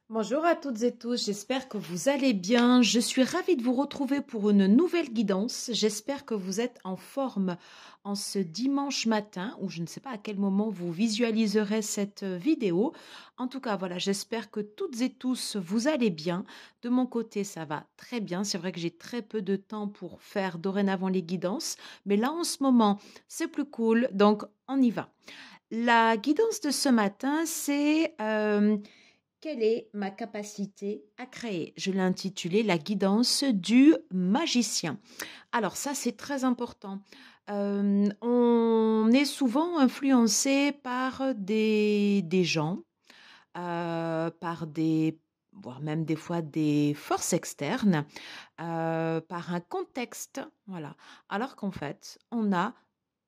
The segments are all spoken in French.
Bonjour à toutes et tous, j'espère que vous allez bien. Je suis ravie de vous retrouver pour une nouvelle guidance. J'espère que vous êtes en forme en ce dimanche matin, ou je ne sais pas à quel moment vous visualiserez cette vidéo. En tout cas, voilà, j'espère que toutes et tous vous allez bien. De mon côté, ça va très bien. C'est vrai que j'ai très peu de temps pour faire dorénavant les guidances, mais là en ce moment, c'est plus cool, donc on y va. La guidance de ce matin, c'est quelle est ma capacité à créer? Je l'ai intitulé la guidance du magicien. Alors ça, c'est très important. On est souvent influencé par des gens, par des voire même des fois des forces externes, par un contexte, voilà. Alors qu'en fait, on a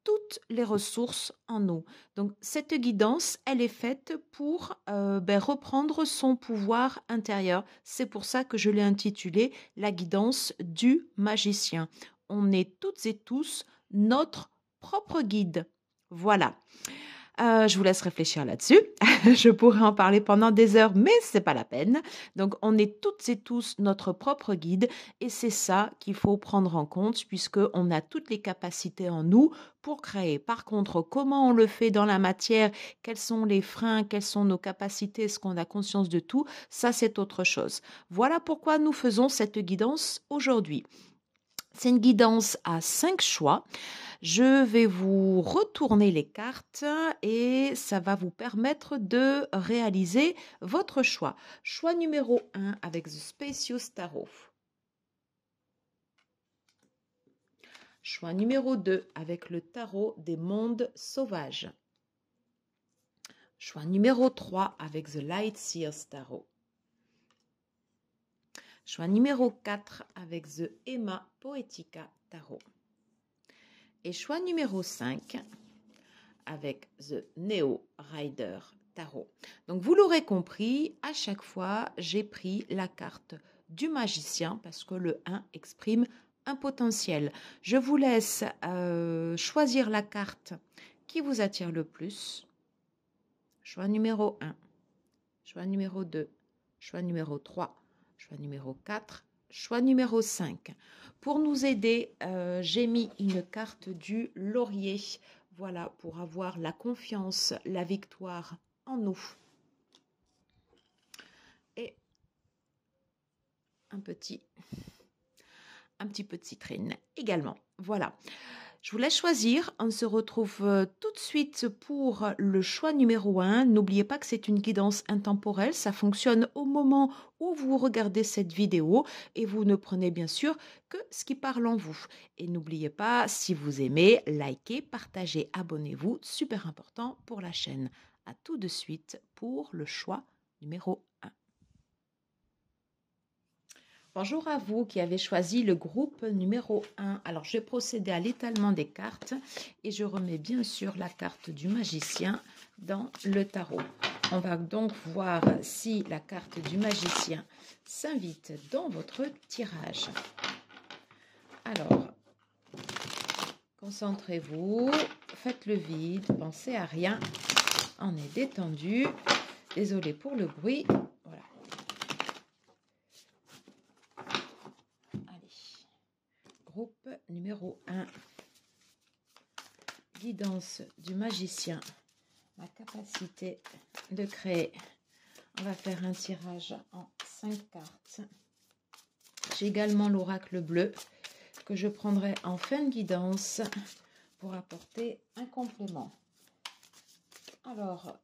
toutes les ressources en nous. Donc, cette guidance, elle est faite pour reprendre son pouvoir intérieur. C'est pour ça que je l'ai intitulée la guidance du magicien. On est toutes et tous notre propre guide. Voilà. Je vous laisse réfléchir là-dessus. Je pourrais en parler pendant des heures, mais c'est pas la peine. Donc, on est toutes et tous notre propre guide et c'est ça qu'il faut prendre en compte puisqu'on a toutes les capacités en nous pour créer. Par contre, comment on le fait dans la matière, quels sont les freins, quelles sont nos capacités, est-ce qu'on a conscience de tout, ça c'est autre chose. Voilà pourquoi nous faisons cette guidance aujourd'hui. C'est une guidance à 5 choix. Je vais vous retourner les cartes et ça va vous permettre de réaliser votre choix. Choix numéro 1 avec The Spacious Tarot. Choix numéro 2 avec le tarot des mondes sauvages. Choix numéro 3 avec The Lightseers Tarot. Choix numéro 4 avec The Emma Poetica Tarot. Et choix numéro 5 avec The Neo Rider Tarot. Donc vous l'aurez compris, à chaque fois, j'ai pris la carte du magicien parce que le 1 exprime un potentiel. Je vous laisse choisir la carte qui vous attire le plus. Choix numéro 1, choix numéro 2, choix numéro 3, choix numéro 4, choix numéro 5. Pour nous aider, j'ai mis une carte du laurier. Voilà, pour avoir la confiance, la victoire en nous. Et un petit peu de citrine également. Voilà. Je vous laisse choisir. On se retrouve tout de suite pour le choix numéro 1. N'oubliez pas que c'est une guidance intemporelle. Ça fonctionne au moment où vous regardez cette vidéo et vous ne prenez bien sûr que ce qui parle en vous. Et n'oubliez pas, si vous aimez, likez, partagez, abonnez-vous. Super important pour la chaîne. À tout de suite pour le choix numéro 1. Bonjour à vous qui avez choisi le groupe numéro 1. Alors, je vais procéder à l'étalement des cartes et je remets bien sûr la carte du magicien dans le tarot. On va donc voir si la carte du magicien s'invite dans votre tirage. Alors, concentrez-vous, faites le vide, pensez à rien. On est détendu. Désolée pour le bruit. Voilà. Groupe numéro 1, guidance du magicien, ma capacité de créer. On va faire un tirage en 5 cartes. J'ai également l'oracle bleu que je prendrai en fin de guidance pour apporter un complément. Alors,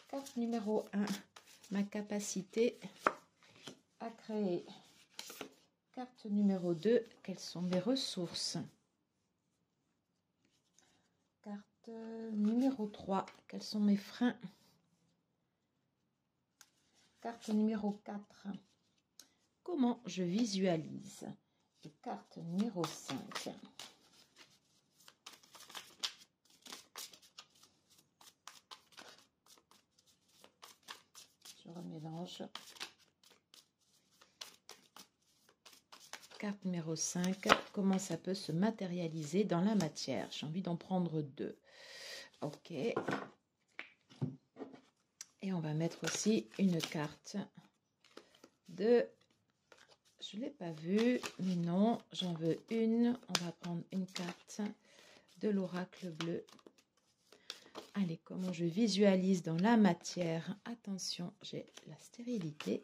carte numéro 1, ma capacité à créer. Carte numéro 2, quelles sont mes ressources? Carte numéro 3, quels sont mes freins? Carte numéro 4, comment je visualise? Et carte numéro 5. Je remélange. Carte numéro 5, comment ça peut se matérialiser dans la matière? J'ai envie d'en prendre 2. Ok. Et on va mettre aussi une carte de... Je ne l'ai pas vu, mais non, j'en veux une. On va prendre une carte de l'oracle bleu. Allez, comment je visualise dans la matière? Attention, j'ai la stérilité.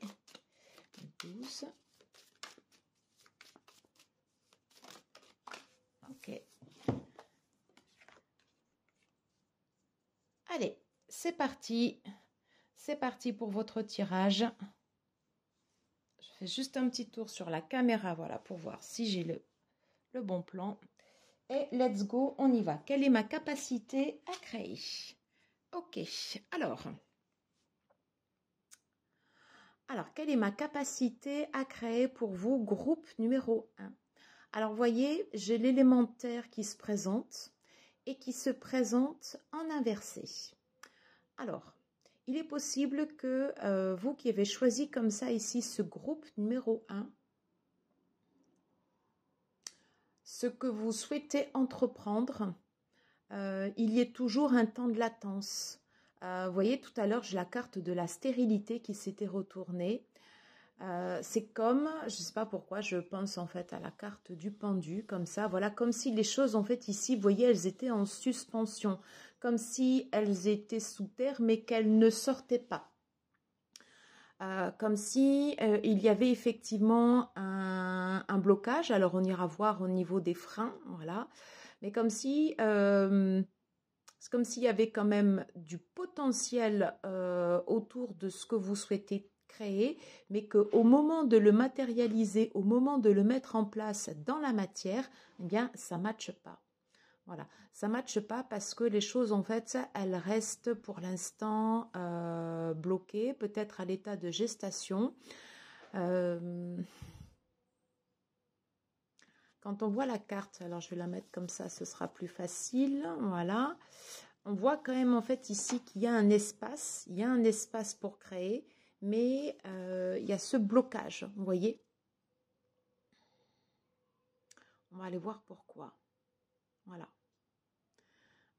12. Ok. Allez, c'est parti. C'est parti pour votre tirage. Je fais juste un petit tour sur la caméra, voilà, pour voir si j'ai le bon plan. Et let's go, on y va. Quelle est ma capacité à créer? Ok, alors, quelle est ma capacité à créer pour vous, groupe numéro 1? Alors, voyez, j'ai l'élémentaire qui se présente et qui se présente en inversé. Alors, il est possible que vous qui avez choisi comme ça ici ce groupe numéro 1, ce que vous souhaitez entreprendre, il y ait toujours un temps de latence. Vous voyez, tout à l'heure, j'ai la carte de la stérilité qui s'était retournée. C'est comme, je ne sais pas pourquoi, je pense en fait à la carte du pendu, comme ça, voilà, comme si les choses en fait ici, vous voyez, elles étaient en suspension, comme si elles étaient sous terre, mais qu'elles ne sortaient pas. Comme si il y avait effectivement un blocage, alors on ira voir au niveau des freins, voilà, mais comme si... c'est comme s'il y avait quand même du potentiel autour de ce que vous souhaitez créer, mais qu'au moment de le matérialiser, au moment de le mettre en place dans la matière, eh bien, ça ne matche pas. Voilà, ça ne matche pas parce que les choses, en fait, elles restent pour l'instant bloquées, peut-être à l'état de gestation. Quand on voit la carte, alors je vais la mettre comme ça, ce sera plus facile, voilà. On voit quand même en fait ici qu'il y a un espace, pour créer, mais il y a ce blocage, vous voyez. On va aller voir pourquoi. Voilà.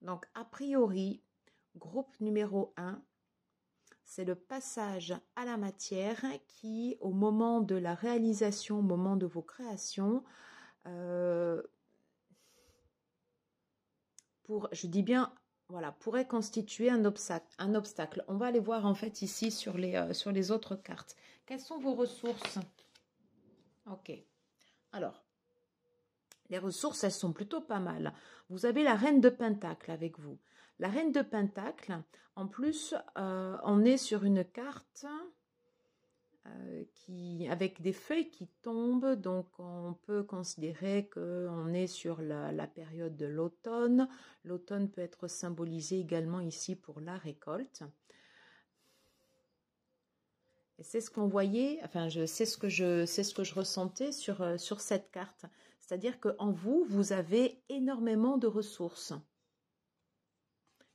Donc, a priori, groupe numéro 1, c'est le passage à la matière qui, au moment de la réalisation, au moment de vos créations, je dis bien, voilà, pourrait constituer un obstacle. On va aller voir en fait ici sur les autres cartes. Quelles sont vos ressources? Ok. Alors, les ressources, elles sont plutôt pas mal. Vous avez la reine de Pentacle avec vous. La reine de Pentacle, en plus, on est sur une carte avec des feuilles qui tombent, donc on peut considérer qu'on est sur la période de l'automne. L'automne peut être symbolisé également ici pour la récolte. Et c'est ce qu'on voyait, enfin c'est ce que je ressentais sur cette carte. C'est-à-dire qu'en vous, vous avez énormément de ressources,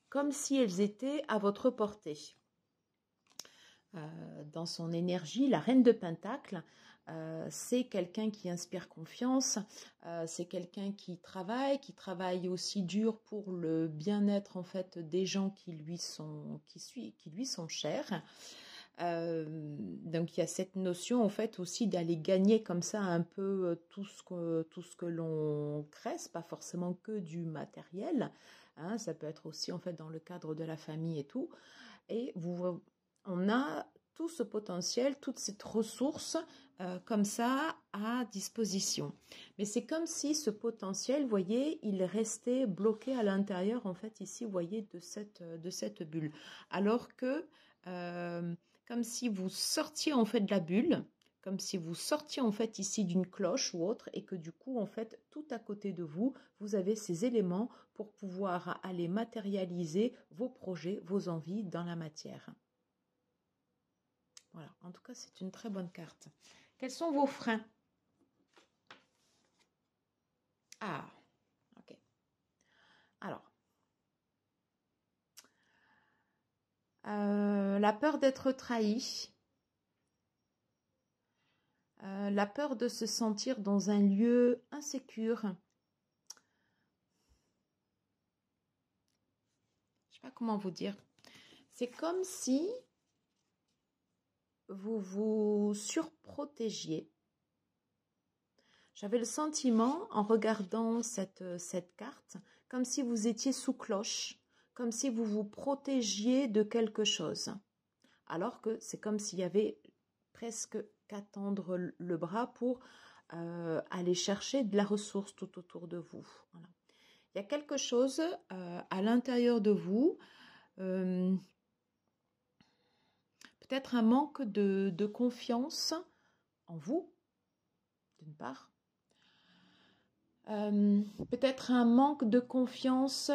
comme si elles étaient à votre portée. Dans son énergie, la reine de Pentacle, c'est quelqu'un qui inspire confiance, c'est quelqu'un qui travaille aussi dur pour le bien-être en fait des gens qui lui sont chers. Donc il y a cette notion en fait aussi d'aller gagner comme ça un peu tout ce que l'on crée, c'est pas forcément que du matériel, hein, ça peut être aussi en fait dans le cadre de la famille et tout. Et on a tout ce potentiel, toute cette ressource comme ça à disposition. Mais c'est comme si ce potentiel, vous voyez, il restait bloqué à l'intérieur, en fait, ici, vous voyez, de cette bulle. Alors que, comme si vous sortiez, en fait, de la bulle, comme si vous sortiez, en fait, ici d'une cloche ou autre, et que du coup, en fait, tout à côté de vous, vous avez ces éléments pour pouvoir aller matérialiser vos projets, vos envies dans la matière. Voilà, en tout cas, c'est une très bonne carte. Quels sont vos freins? Ah, ok. Alors, la peur d'être trahi, la peur de se sentir dans un lieu insécure. Je ne sais pas comment vous dire. C'est comme si vous vous surprotégiez. J'avais le sentiment, en regardant cette carte, comme si vous étiez sous cloche, comme si vous vous protégiez de quelque chose. Alors que c'est comme s'il y avait presque qu'à tendre le bras pour aller chercher de la ressource tout autour de vous. Voilà. Il y a quelque chose à l'intérieur de vous, peut-être un manque de confiance en vous, d'une part. Peut-être un manque de confiance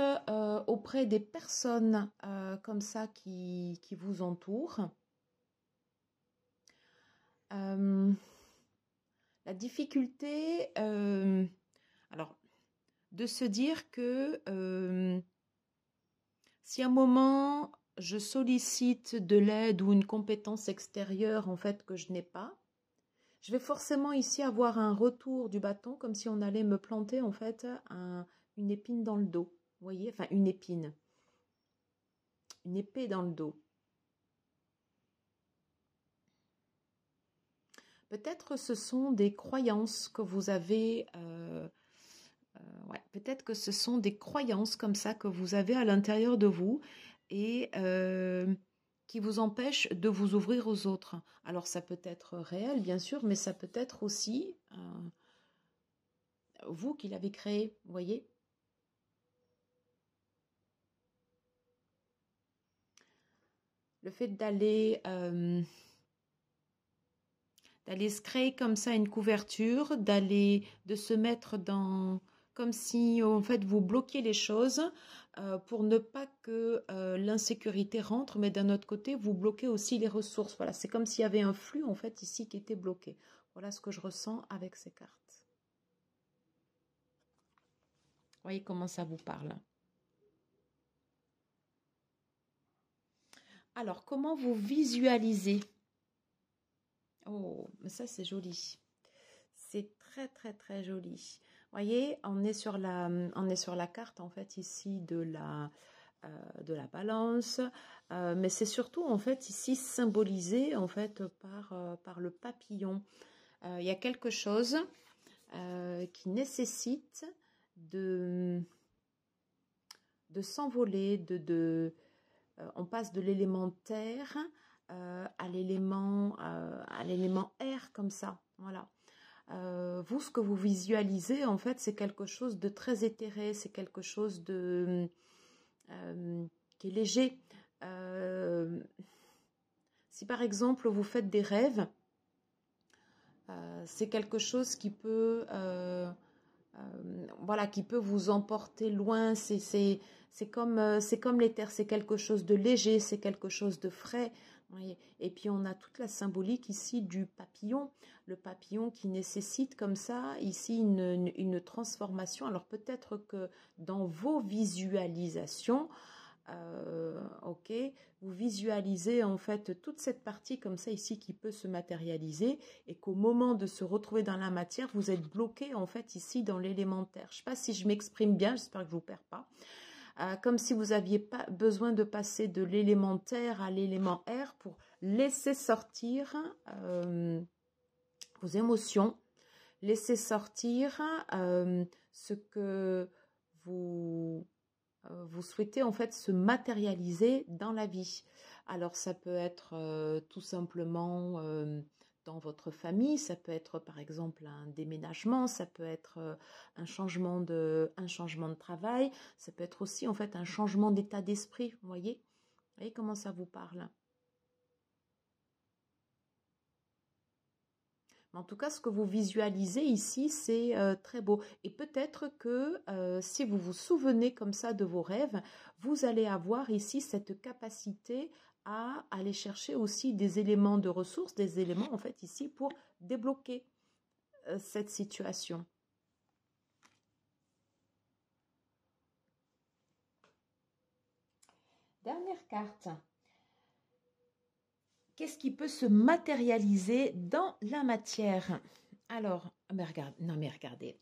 auprès des personnes comme ça qui vous entourent. La difficulté, alors, de se dire que si à un moment je sollicite de l'aide ou une compétence extérieure en fait que je n'ai pas, je vais forcément ici avoir un retour du bâton comme si on allait me planter en fait une épine dans le dos. Vous voyez, enfin une épine, une épée dans le dos. Peut-être ce sont des croyances que vous avez, ouais, peut-être que ce sont des croyances comme ça que vous avez à l'intérieur de vous et qui vous empêchent de vous ouvrir aux autres. Alors ça peut être réel bien sûr, mais ça peut être aussi vous qui l'avez créé, vous voyez. Le fait d'aller se créer comme ça une couverture, de se mettre dans, comme si en fait vous bloquiez les choses pour ne pas que l'insécurité rentre, mais d'un autre côté vous bloquez aussi les ressources. Voilà, c'est comme s'il y avait un flux en fait ici qui était bloqué. Voilà ce que je ressens avec ces cartes. Voyez comment ça vous parle. Alors, comment vous visualisez? Oh, mais ça c'est joli. C'est très très très joli. Voyez, on est sur la carte en fait ici de la balance, mais c'est surtout en fait ici symbolisé en fait par le papillon. Il y a quelque chose qui nécessite de s'envoler, on passe de l'élément terre à l'élément air comme ça, voilà. Vous, ce que vous visualisez, en fait, c'est quelque chose de très éthéré, c'est quelque chose de qui est léger. Si par exemple vous faites des rêves, c'est quelque chose qui peut voilà, qui peut vous emporter loin. C'est comme l'éther, c'est quelque chose de léger, c'est quelque chose de frais. Et puis on a toute la symbolique ici du papillon, le papillon qui nécessite comme ça ici une transformation. Alors peut-être que dans vos visualisations, ok, vous visualisez en fait toute cette partie comme ça ici qui peut se matérialiser et qu'au moment de se retrouver dans la matière, vous êtes bloqué en fait ici dans l'élémentaire. Je ne sais pas si je m'exprime bien, j'espère que je ne vous perds pas. Comme si vous n'aviez pas besoin de passer de l'élémentaire à l'élément air pour laisser sortir vos émotions, laisser sortir ce que vous souhaitez en fait se matérialiser dans la vie. Alors ça peut être tout simplement dans votre famille, ça peut être par exemple un déménagement, ça peut être un changement de travail, ça peut être aussi en fait un changement d'état d'esprit, vous voyez comment ça vous parle? En tout cas, ce que vous visualisez ici, c'est très beau. Et peut-être que si vous vous souvenez comme ça de vos rêves, vous allez avoir ici cette capacité à aller chercher aussi des éléments de ressources, des éléments en fait ici pour débloquer cette situation. Dernière carte. Qu'est-ce qui peut se matérialiser dans la matière? Alors, mais regarde, non mais regardez,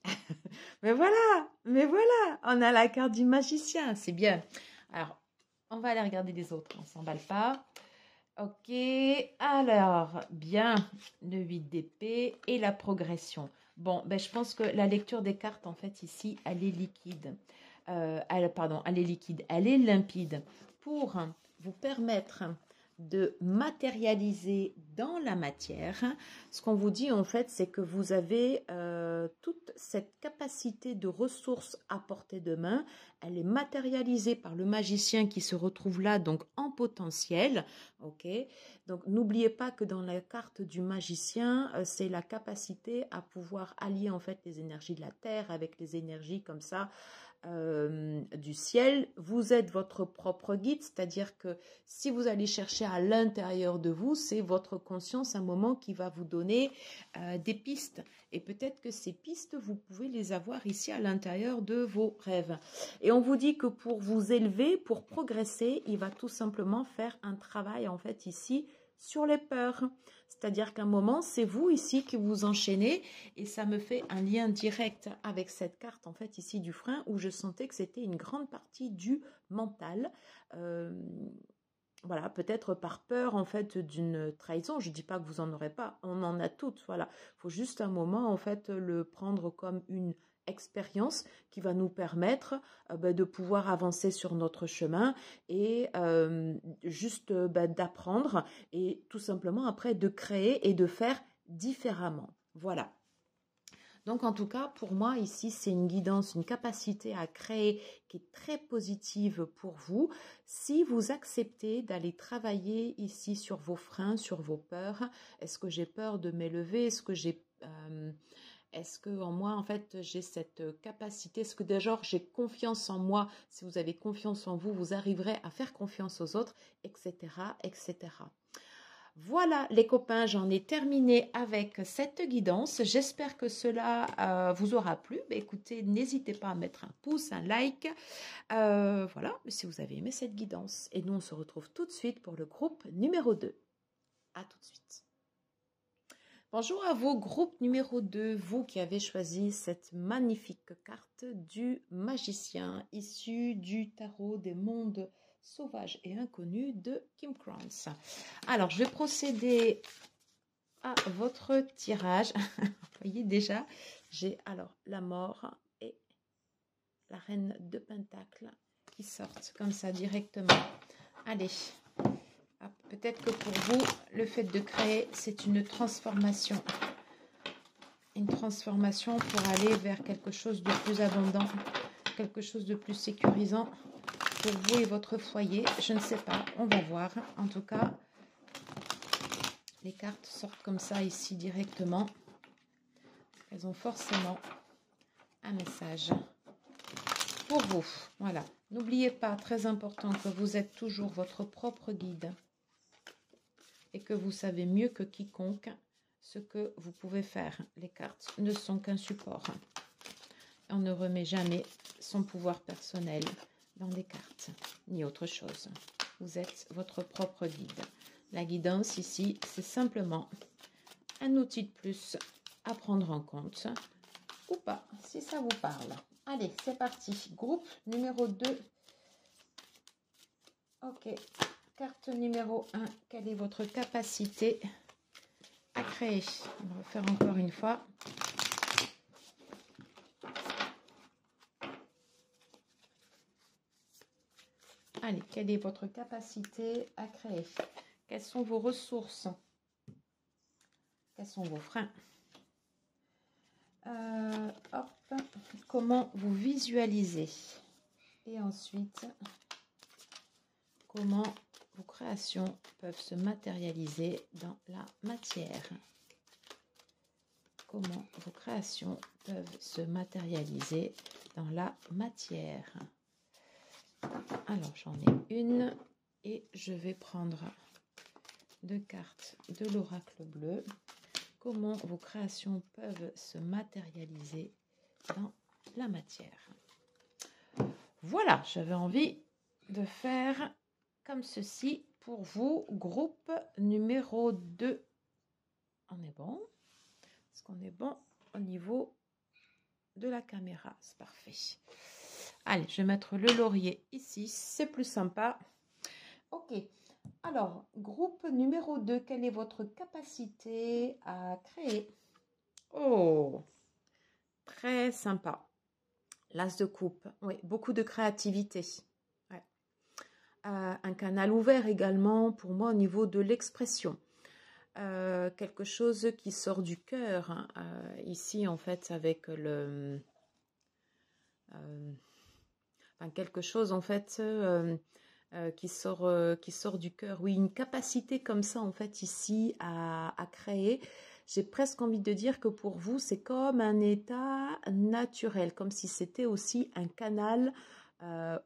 mais voilà, on a la carte du magicien, c'est bien. Alors, on va aller regarder les autres, on s'emballe pas. Ok, alors, bien, le 8 d'épée et la progression. Bon, ben, je pense que la lecture des cartes, en fait, ici, elle est liquide. Pardon, elle est liquide, elle est limpide pour vous permettre de matérialiser dans la matière. Ce qu'on vous dit, en fait, c'est que vous avez toute cette capacité de ressources à portée de main. Elle est matérialisée par le magicien qui se retrouve là, donc en potentiel. Ok, donc n'oubliez pas que dans la carte du magicien, c'est la capacité à pouvoir allier en fait les énergies de la terre avec les énergies comme ça du ciel. Vous êtes votre propre guide, c'est-à-dire que si vous allez chercher à l'intérieur de vous, c'est votre conscience un moment qui va vous donner des pistes. Et peut-être que ces pistes, vous pouvez les avoir ici à l'intérieur de vos rêves. Et on vous dit que pour vous élever, pour progresser, il va tout simplement faire un travail en fait ici sur les peurs. C'est-à-dire qu'à un moment, c'est vous ici qui vous enchaînez et ça me fait un lien direct avec cette carte en fait ici du frein où je sentais que c'était une grande partie du mental. Voilà, peut-être par peur en fait d'une trahison. Je ne dis pas que vous en aurez pas, on en a toutes. Voilà, il faut juste un moment en fait le prendre comme une expérience qui va nous permettre de pouvoir avancer sur notre chemin et juste d'apprendre et tout simplement après de créer et de faire différemment. Voilà. Donc en tout cas, pour moi, ici, c'est une guidance, une capacité à créer qui est très positive pour vous. Si vous acceptez d'aller travailler ici sur vos freins, sur vos peurs, est-ce que j'ai peur de m'élever? Est-ce que en moi, en fait, j'ai cette capacité? Est-ce que déjà, j'ai confiance en moi? Si vous avez confiance en vous, vous arriverez à faire confiance aux autres, etc., etc. Voilà les copains, j'en ai terminé avec cette guidance. J'espère que cela vous aura plu. Écoutez, n'hésitez pas à mettre un pouce, un like. Voilà, si vous avez aimé cette guidance. Et nous, on se retrouve tout de suite pour le groupe numéro 2. À tout de suite. Bonjour à vous, groupe numéro 2, vous qui avez choisi cette magnifique carte du magicien issue du tarot des mondes sauvages et inconnus de Kim Krans. Alors, je vais procéder à votre tirage. Vous voyez déjà, j'ai alors la mort et la reine de Pentacle qui sortent comme ça directement. Allez, peut-être que pour vous, le fait de créer, c'est une transformation. Une transformation pour aller vers quelque chose de plus abondant, quelque chose de plus sécurisant pour vous et votre foyer. Je ne sais pas, on va voir. En tout cas, les cartes sortent comme ça ici directement. Elles ont forcément un message pour vous. Voilà. N'oubliez pas, très important, que vous êtes toujours votre propre guide et que vous savez mieux que quiconque ce que vous pouvez faire. Les cartes ne sont qu'un support. On ne remet jamais son pouvoir personnel dans les cartes, ni autre chose. Vous êtes votre propre guide. La guidance ici, c'est simplement un outil de plus à prendre en compte, ou pas, si ça vous parle. Allez, c'est parti. Groupe numéro 2. Ok. Carte numéro 1. Quelle est votre capacité à créer? On va faire encore une fois. Allez, quelle est votre capacité à créer? Quelles sont vos ressources? Quels sont vos freins? Hop. Comment vous visualisez? Et ensuite, comment vos créations peuvent se matérialiser dans la matière? Comment vos créations peuvent se matérialiser dans la matière? Alors, j'en ai une et je vais prendre 2 cartes de l'oracle bleu. Comment vos créations peuvent se matérialiser dans la matière? Voilà, j'avais envie de faire comme ceci pour vous. Groupe numéro 2. On est bon? Est-ce qu'on est bon au niveau de la caméra? C'est parfait. Allez, je vais mettre le laurier ici. C'est plus sympa. Ok. Alors, groupe numéro 2, quelle est votre capacité à créer? Oh, très sympa. L'as de coupe, oui, beaucoup de créativité. Ouais. Un canal ouvert également pour moi au niveau de l'expression. Quelque chose qui sort du cœur, hein. Ici en fait avec euh, enfin, quelque chose en fait qui sort du cœur. Oui, une capacité comme ça en fait ici à créer. J'ai presque envie de dire que pour vous c'est comme un état naturel, comme si c'était aussi un canal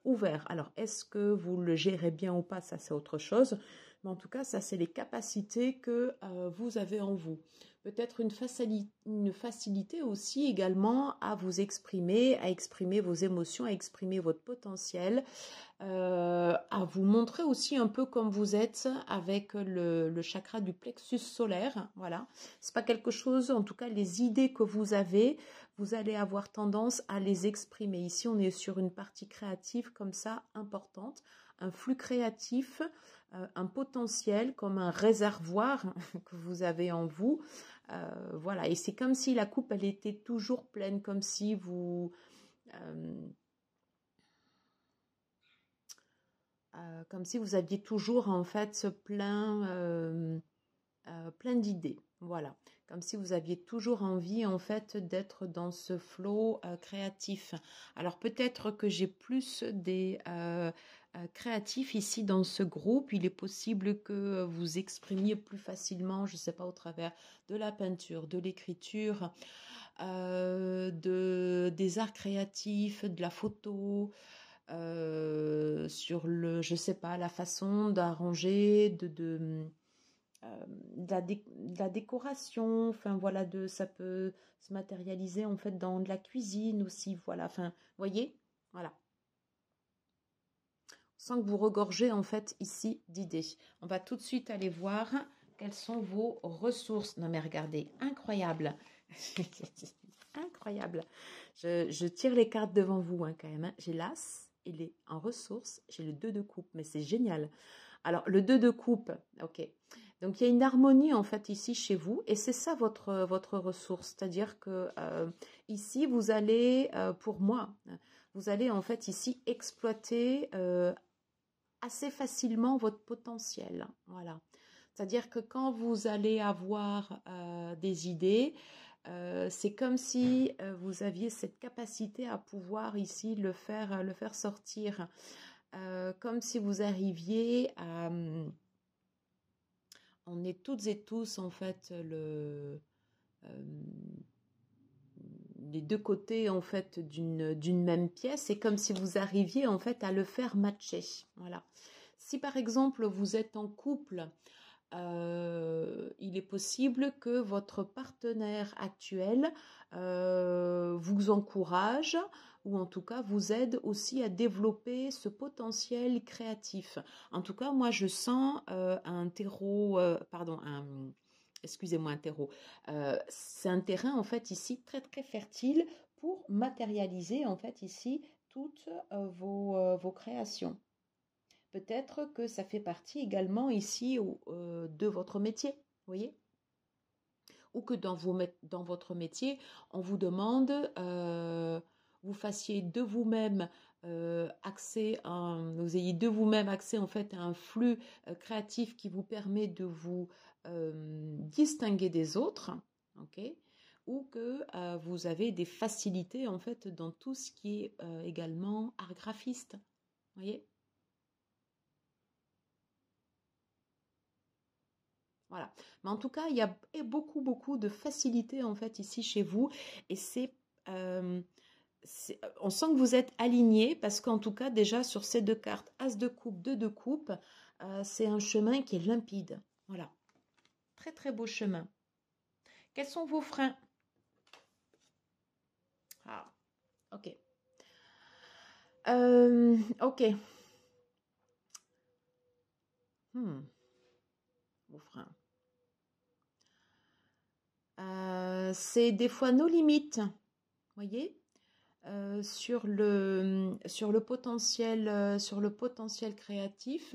ouvert. Alors est-ce que vous le gérez bien ou pas, ça c'est autre chose. Mais en tout cas, ça c'est les capacités que vous avez en vous. Peut-être une facilité aussi également à vous exprimer, à exprimer vos émotions, à exprimer votre potentiel, à vous montrer aussi un peu comme vous êtes avec le chakra du plexus solaire. Voilà, c'est pas quelque chose, en tout cas les idées que vous avez, vous allez avoir tendance à les exprimer. Ici, on est sur une partie créative comme ça importante, un flux créatif, un potentiel comme un réservoir que vous avez en vous. Voilà, et c'est comme si la coupe, elle était toujours pleine, comme si vous... comme si vous aviez toujours en fait plein d'idées. Voilà, comme si vous aviez toujours envie en fait d'être dans ce flow créatif. Alors peut-être que j'ai plus des créatifs ici dans ce groupe. Il est possible que vous exprimiez plus facilement, je ne sais pas, au travers de la peinture, de l'écriture, des arts créatifs, de la photo, sur je sais pas, la façon d'arranger, de la décoration, enfin voilà, ça peut se matérialiser en fait dans de la cuisine aussi, voilà, enfin, voyez, voilà. Sans que vous regorgez en fait ici d'idées. On va tout de suite aller voir quelles sont vos ressources. Non mais regardez, incroyable. Incroyable. Je tire les cartes devant vous hein, quand même. Hein. J'ai l'as, il est en ressources, j'ai le 2 de coupe, mais c'est génial. Alors, le 2 de coupe, ok. Donc, il y a une harmonie en fait ici chez vous et c'est ça votre ressource. C'est-à-dire que ici, vous allez, pour moi, vous allez en fait ici exploiter assez facilement votre potentiel. Voilà. C'est-à-dire que quand vous allez avoir des idées, c'est comme si vous aviez cette capacité à pouvoir ici le faire sortir. Comme si vous arriviez à... On est toutes et tous en fait les deux côtés en fait d'une même pièce. C'est comme si vous arriviez en fait à le faire matcher. Voilà. Si par exemple vous êtes en couple, il est possible que votre partenaire actuel vous encourage ou en tout cas vous aide aussi à développer ce potentiel créatif. En tout cas, moi je sens un terreau, pardon, excusez-moi, un terreau. C'est un terrain en fait ici très très fertile pour matérialiser en fait ici toutes vos créations. Peut-être que ça fait partie également ici de votre métier, vous voyez, ou que dans votre métier, on vous demande, vous fassiez de vous-même vous ayez de vous-même accès en fait à un flux créatif qui vous permet de vous distinguer des autres, ok, ou que vous avez des facilités en fait dans tout ce qui est également art graphiste, vous voyez. Voilà. Mais en tout cas, il y a beaucoup, beaucoup de facilité en fait ici chez vous. Et euh, on sent que vous êtes aligné parce qu'en tout cas, déjà sur ces deux cartes, As de coupe, 2 de coupe, c'est un chemin qui est limpide. Voilà. Très, très beau chemin. Quels sont vos freins? Ah, ok. Ok. Vos freins. C'est des fois nos limites. Voyez, sur le potentiel créatif,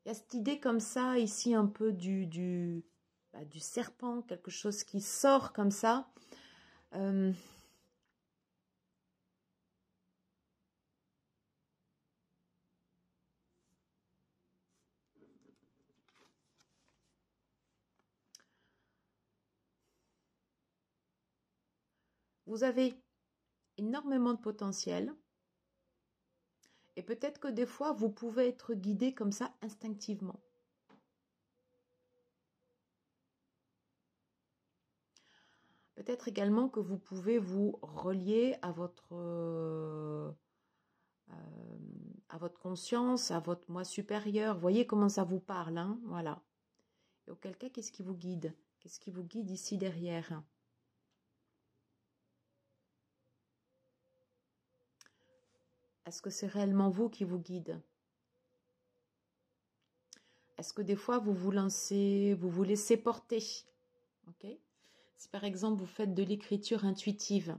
Il y a cette idée comme ça, ici, un peu du serpent, quelque chose qui sort comme ça. Vous avez énormément de potentiel. Et peut-être que des fois, vous pouvez être guidé comme ça instinctivement. Peut-être également que vous pouvez vous relier à votre conscience, à votre moi supérieur. Voyez comment ça vous parle, hein? Voilà. Et auquel cas, qu'est-ce qui vous guide? Qu'est-ce qui vous guide ici derrière? Est-ce que c'est réellement vous qui vous guide? Est-ce que des fois, vous vous laissez porter? Ok? Si par exemple, vous faites de l'écriture intuitive,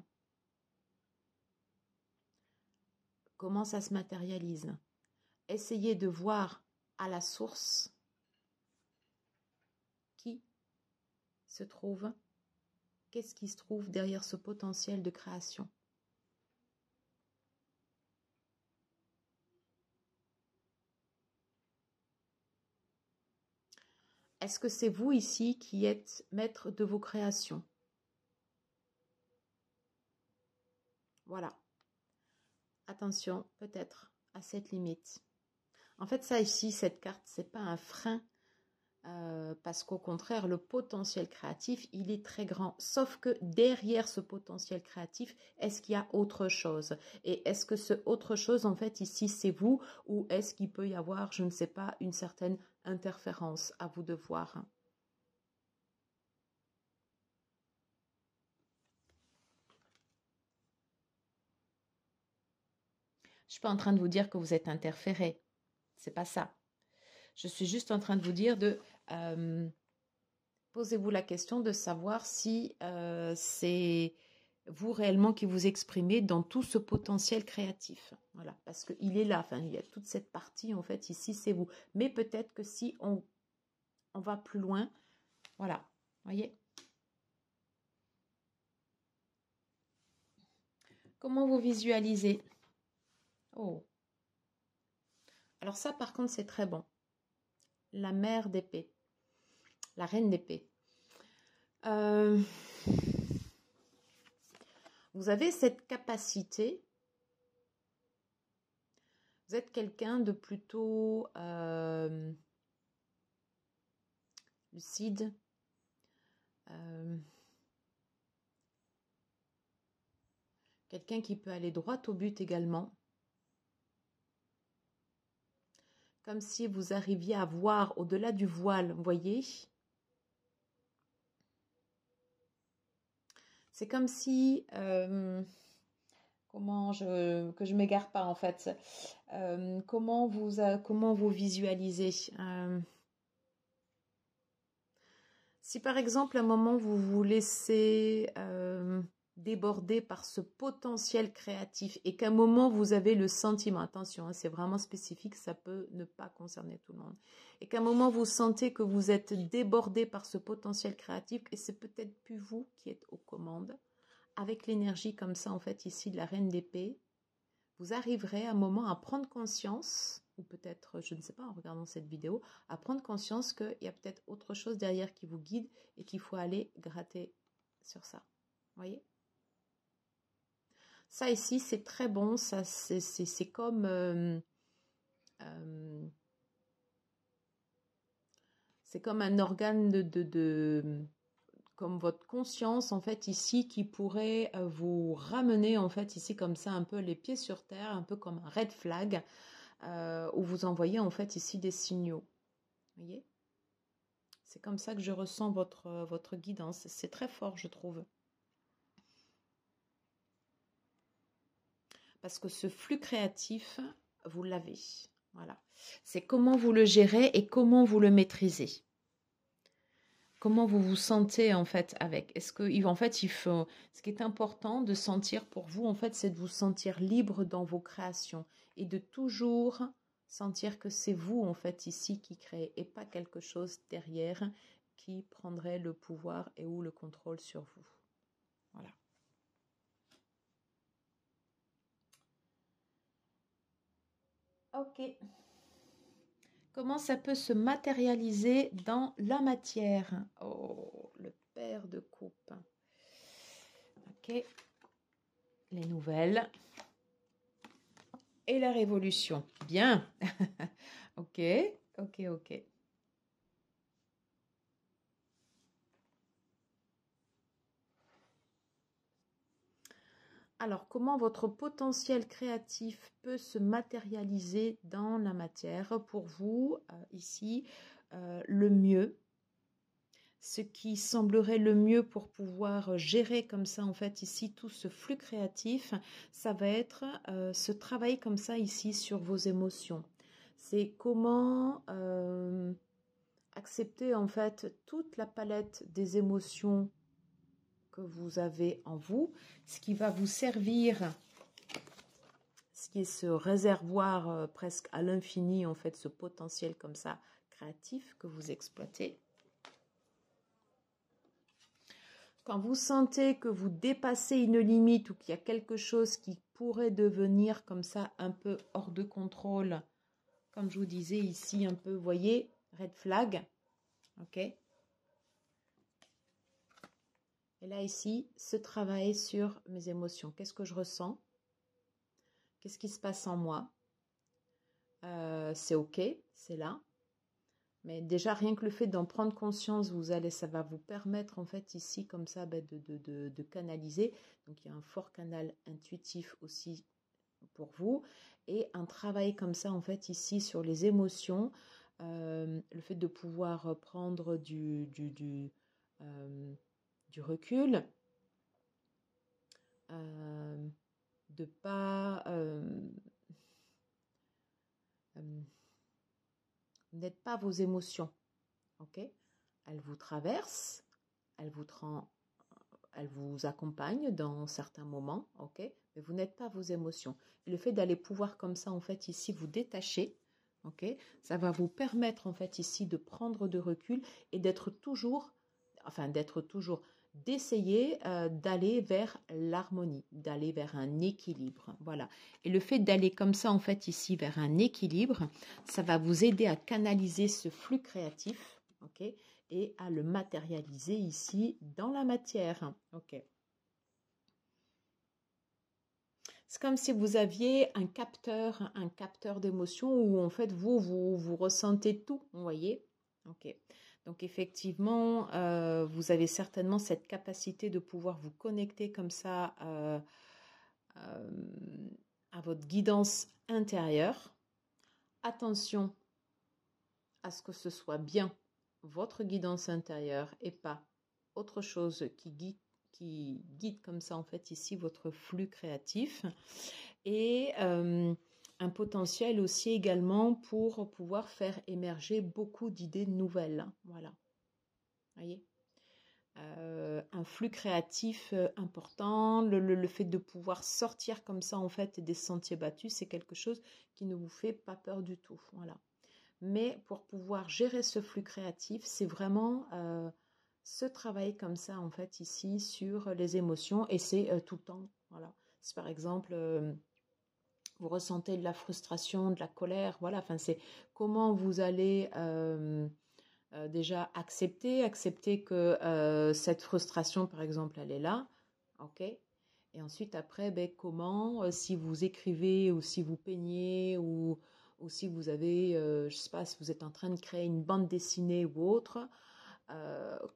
comment ça se matérialise? Essayez de voir à la source qui se trouve, qu'est-ce qui se trouve derrière ce potentiel de création. Est-ce que c'est vous ici qui êtes maître de vos créations? Voilà. Attention, peut-être, à cette limite. En fait, ça ici, cette carte, c'est pas un frein, parce qu'au contraire, le potentiel créatif, il est très grand. Sauf que derrière ce potentiel créatif, est-ce qu'il y a autre chose? Et est-ce que ce autre chose, en fait, ici, c'est vous? Ou est-ce qu'il peut y avoir, je ne sais pas, une certaine interférence? À vous de voir. Je ne suis pas en train de vous dire que vous êtes interféré. C'est pas ça. Je suis juste en train de vous dire de posez-vous la question de savoir si c'est vous réellement qui vous exprimez dans tout ce potentiel créatif. Voilà, parce qu'il est là. Enfin, il y a toute cette partie en fait ici, c'est vous. Mais peut-être que si on va plus loin, voilà, voyez. Comment vous visualisez? Oh. Alors ça, par contre, c'est très bon. La mère d'épée. La reine d'épée. Vous avez cette capacité. Vous êtes quelqu'un de plutôt lucide. Quelqu'un qui peut aller droit au but également. Comme si vous arriviez à voir au-delà du voile, vous voyez? C'est comme si, que je m'égare pas en fait. Comment vous visualisez? Si par exemple à un moment vous vous laissez déborder par ce potentiel créatif et qu'à un moment vous avez le sentiment, attention, hein, c'est vraiment spécifique, ça peut ne pas concerner tout le monde, et qu'à un moment vous sentez que vous êtes débordé par ce potentiel créatif et c'est peut-être plus vous qui êtes aux commandes, avec l'énergie comme ça en fait ici de la reine d'épée, vous arriverez à un moment à prendre conscience, ou peut-être, je ne sais pas, en regardant cette vidéo, à prendre conscience qu'il y a peut-être autre chose derrière qui vous guide et qu'il faut aller gratter sur ça. Vous voyez? Ça ici, c'est très bon. Ça, c'est comme... c'est comme un organe comme votre conscience, en fait, ici, qui pourrait vous ramener, en fait, ici, comme ça, un peu les pieds sur terre, un peu comme un red flag, où vous envoyez, en fait, ici, des signaux. Vous voyez? C'est comme ça que je ressens votre guidance. C'est très fort, je trouve. Parce que ce flux créatif, vous l'avez. Voilà. C'est comment vous le gérez et comment vous le maîtrisez. Comment vous vous sentez en fait avec? Est-ce que en fait il faut, ce qui est important de sentir pour vous en fait, c'est de vous sentir libre dans vos créations et de toujours Sentir que c'est vous, en fait, ici qui créez et pas quelque chose derrière qui prendrait le pouvoir et ou le contrôle sur vous. Voilà. Ok. Comment ça peut se matérialiser dans la matière? Oh, le pair de coupe. Ok. Les nouvelles. Et la révolution. Bien. Ok, ok, ok. Alors, comment votre potentiel créatif peut se matérialiser dans la matière pour vous, ici, le mieux, ce qui semblerait le mieux pour pouvoir gérer comme ça, en fait, ici, tout ce flux créatif, ça va être ce travail comme ça, ici, sur vos émotions. C'est comment accepter, en fait, toute la palette des émotions que vous avez en vous, ce qui va vous servir, ce qui est ce réservoir presque à l'infini, en fait, ce potentiel comme ça créatif que vous exploitez. Quand vous sentez que vous dépassez une limite ou qu'il y a quelque chose qui pourrait devenir comme ça un peu hors de contrôle, comme je vous disais ici un peu, vous voyez, red flag, ok? Et là, ici, ce travail sur mes émotions. Qu'est-ce que je ressens? Qu'est-ce qui se passe en moi? C'est ok, c'est là. Mais déjà, rien que le fait d'en prendre conscience, ça va vous permettre, en fait, ici, comme ça, de canaliser. Donc, il y a un fort canal intuitif aussi pour vous. Et un travail comme ça, en fait, ici, sur les émotions. Le fait de pouvoir prendre du recul, de pas n'êtes pas vos émotions, ok? Elles vous traversent, elles vous accompagnent dans certains moments, ok? Mais vous n'êtes pas vos émotions. Et le fait d'aller pouvoir comme ça, en fait, ici, vous détacher, ok? Ça va vous permettre, en fait, ici, de prendre de recul et d'essayer d'aller vers l'harmonie, d'aller vers un équilibre. Voilà. Et le fait d'aller comme ça, en fait, ici, vers un équilibre, ça va vous aider à canaliser ce flux créatif, ok, et à le matérialiser ici dans la matière. Ok. C'est comme si vous aviez un capteur d'émotion où, en fait, vous ressentez tout, vous voyez. Ok. Donc effectivement, vous avez certainement cette capacité de pouvoir vous connecter comme ça à votre guidance intérieure. Attention à ce que ce soit bien votre guidance intérieure et pas autre chose qui guide comme ça en fait ici votre flux créatif. Et un potentiel aussi également pour pouvoir faire émerger beaucoup d'idées nouvelles. Voilà. Voyez, un flux créatif important, le fait de pouvoir sortir comme ça en fait des sentiers battus, c'est quelque chose qui ne vous fait pas peur du tout. Voilà. Mais pour pouvoir gérer ce flux créatif, c'est vraiment ce travail comme ça en fait ici sur les émotions et c'est tout le temps. Voilà. Si par exemple vous ressentez de la frustration, de la colère, voilà, enfin c'est comment vous allez déjà accepter que cette frustration, par exemple, elle est là, ok? Et ensuite, après, comment, si vous écrivez ou si vous peignez ou si vous avez, je sais pas, si vous êtes en train de créer une bande dessinée ou autre,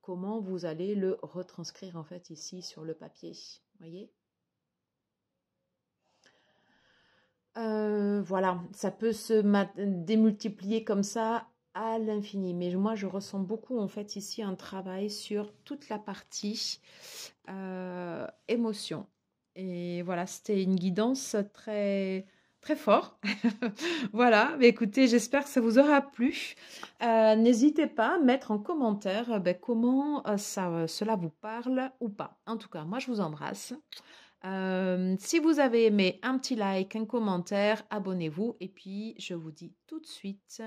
comment vous allez le retranscrire, en fait, ici, sur le papier, voyez? Voilà, ça peut se démultiplier comme ça à l'infini. Mais moi, je ressens beaucoup en fait ici un travail sur toute la partie émotion. Et voilà, c'était une guidance très très fort. Voilà, mais écoutez, j'espère que ça vous aura plu. N'hésitez pas à mettre en commentaire comment cela vous parle ou pas. En tout cas, moi, je vous embrasse. Si vous avez aimé, un petit like, un commentaire, abonnez-vous. Et puis, je vous dis tout de suite,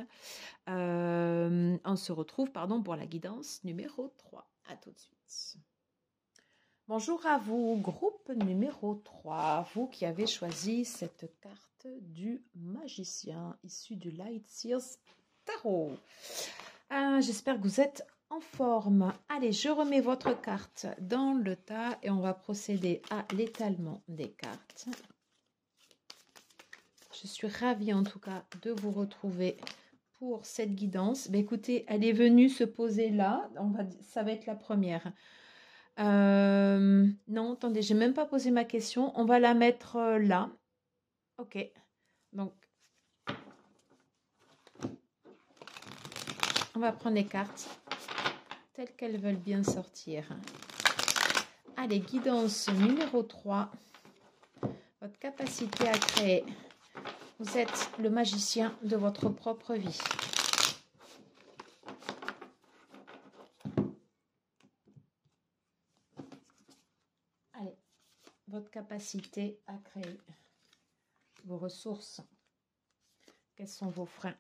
on se retrouve pour la guidance numéro 3. À tout de suite. Bonjour à vous, groupe numéro 3, vous qui avez choisi cette carte du magicien issue du Light Seers Tarot. J'espère que vous êtes en forme. Allez, je remets votre carte dans le tas et on va procéder à l'étalement des cartes. Je suis ravie en tout cas de vous retrouver pour cette guidance. Ben, écoutez, elle est venue se poser là. Ça va être la première. Non, attendez, j'ai même pas posé ma question. On va la mettre là. Ok. Donc, on va prendre les cartes telles qu'elles veulent bien sortir. Allez, guidance numéro 3. Votre capacité à créer. Vous êtes le magicien de votre propre vie. Allez, votre capacité à créer. Vos ressources. Quels sont vos freins?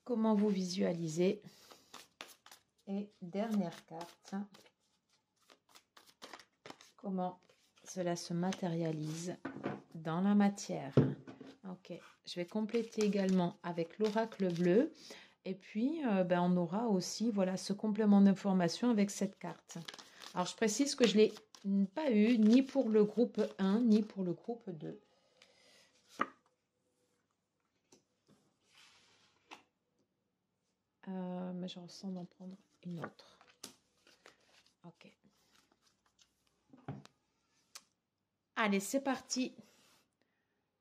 Comment vous visualisez? Et dernière carte. Comment cela se matérialise dans la matière? Ok, je vais compléter également avec l'oracle bleu. Et puis, on aura aussi ce complément d'information avec cette carte. Alors, je précise que je ne l'ai pas eu ni pour le groupe 1, ni pour le groupe 2. Mais je ressens d'en prendre une autre. Ok. Allez, c'est parti.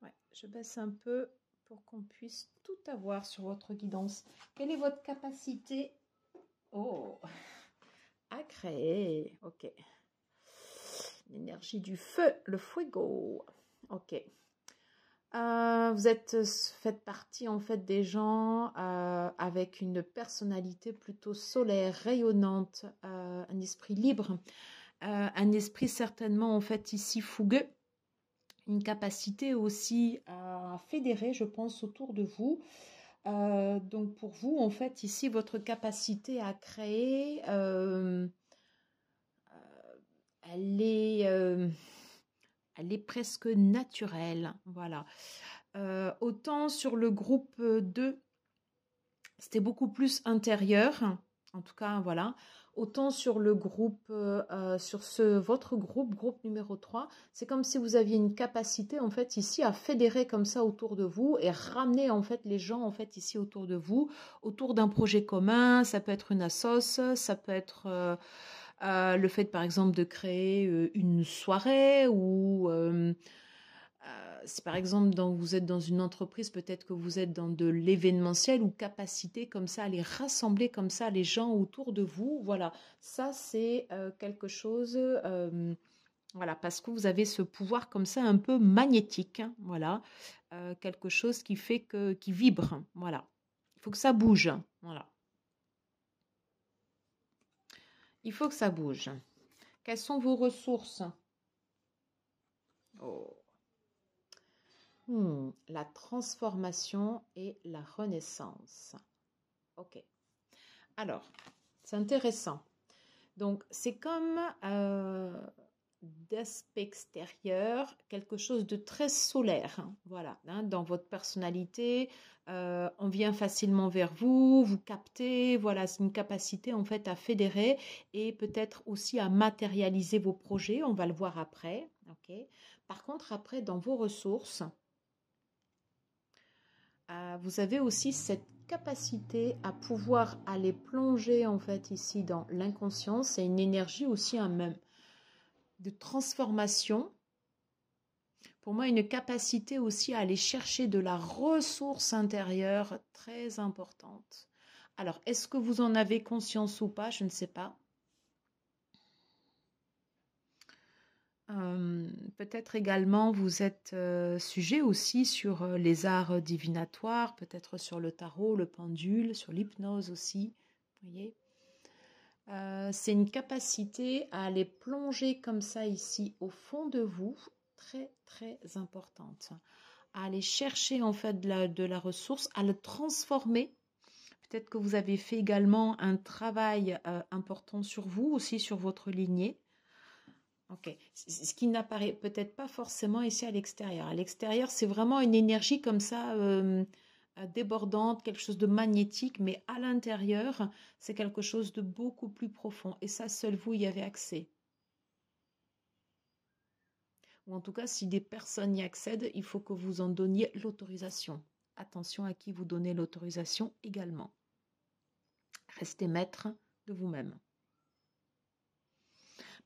Ouais, je baisse un peu pour qu'on puisse tout avoir sur votre guidance. Quelle est votre capacité à créer? Ok. L'énergie du feu, le fuego. Ok. Faites partie en fait des gens avec une personnalité plutôt solaire, rayonnante, un esprit libre, un esprit certainement en fait ici fougueux, une capacité aussi à fédérer, je pense, autour de vous. Donc pour vous en fait ici votre capacité à créer, elle est presque naturelle, voilà. Autant sur le groupe 2, c'était beaucoup plus intérieur, en tout cas, voilà. Autant sur le groupe, votre groupe numéro 3, c'est comme si vous aviez une capacité, en fait, ici, à fédérer comme ça autour de vous et ramener, en fait, les gens, en fait, ici, autour de vous, autour d'un projet commun. Ça peut être une assoce, ça peut être le fait, par exemple, de créer une soirée ou... si par exemple vous êtes dans une entreprise, peut-être que vous êtes dans de l'événementiel ou capacité comme ça à les rassembler comme ça les gens autour de vous. Voilà, ça c'est quelque chose, voilà, parce que vous avez ce pouvoir comme ça un peu magnétique, hein, voilà, quelque chose qui fait qui vibre, voilà. Il faut que ça bouge, voilà. Il faut que ça bouge. Quelles sont vos ressources? La transformation et la renaissance. Ok. Alors, c'est intéressant. Donc, c'est comme d'aspect extérieur, quelque chose de très solaire. Hein, voilà, hein, dans votre personnalité, on vient facilement vers vous, vous captez. Voilà, c'est une capacité en fait à fédérer et peut-être aussi à matérialiser vos projets. On va le voir après. Ok. Par contre, après, dans vos ressources, vous avez aussi cette capacité à pouvoir aller plonger en fait ici dans l'inconscient. C'est une énergie aussi même de transformation. Pour moi, une capacité aussi à aller chercher de la ressource intérieure très importante. Alors, est-ce que vous en avez conscience ou pas? Je ne sais pas. Peut-être également vous êtes sujet aussi sur les arts divinatoires, peut-être sur le tarot, le pendule, sur l'hypnose aussi, vous voyez. C'est une capacité à aller plonger comme ça ici au fond de vous, très très importante. À aller chercher en fait de la ressource, à le transformer. Peut-être que vous avez fait également un travail important sur vous, aussi sur votre lignée. Ok, ce qui n'apparaît peut-être pas forcément ici à l'extérieur. À l'extérieur, c'est vraiment une énergie comme ça, débordante, quelque chose de magnétique, mais à l'intérieur, c'est quelque chose de beaucoup plus profond. Et ça, seul vous y avez accès. Ou en tout cas, si des personnes y accèdent, il faut que vous en donniez l'autorisation. Attention à qui vous donnez l'autorisation également. Restez maître de vous-même.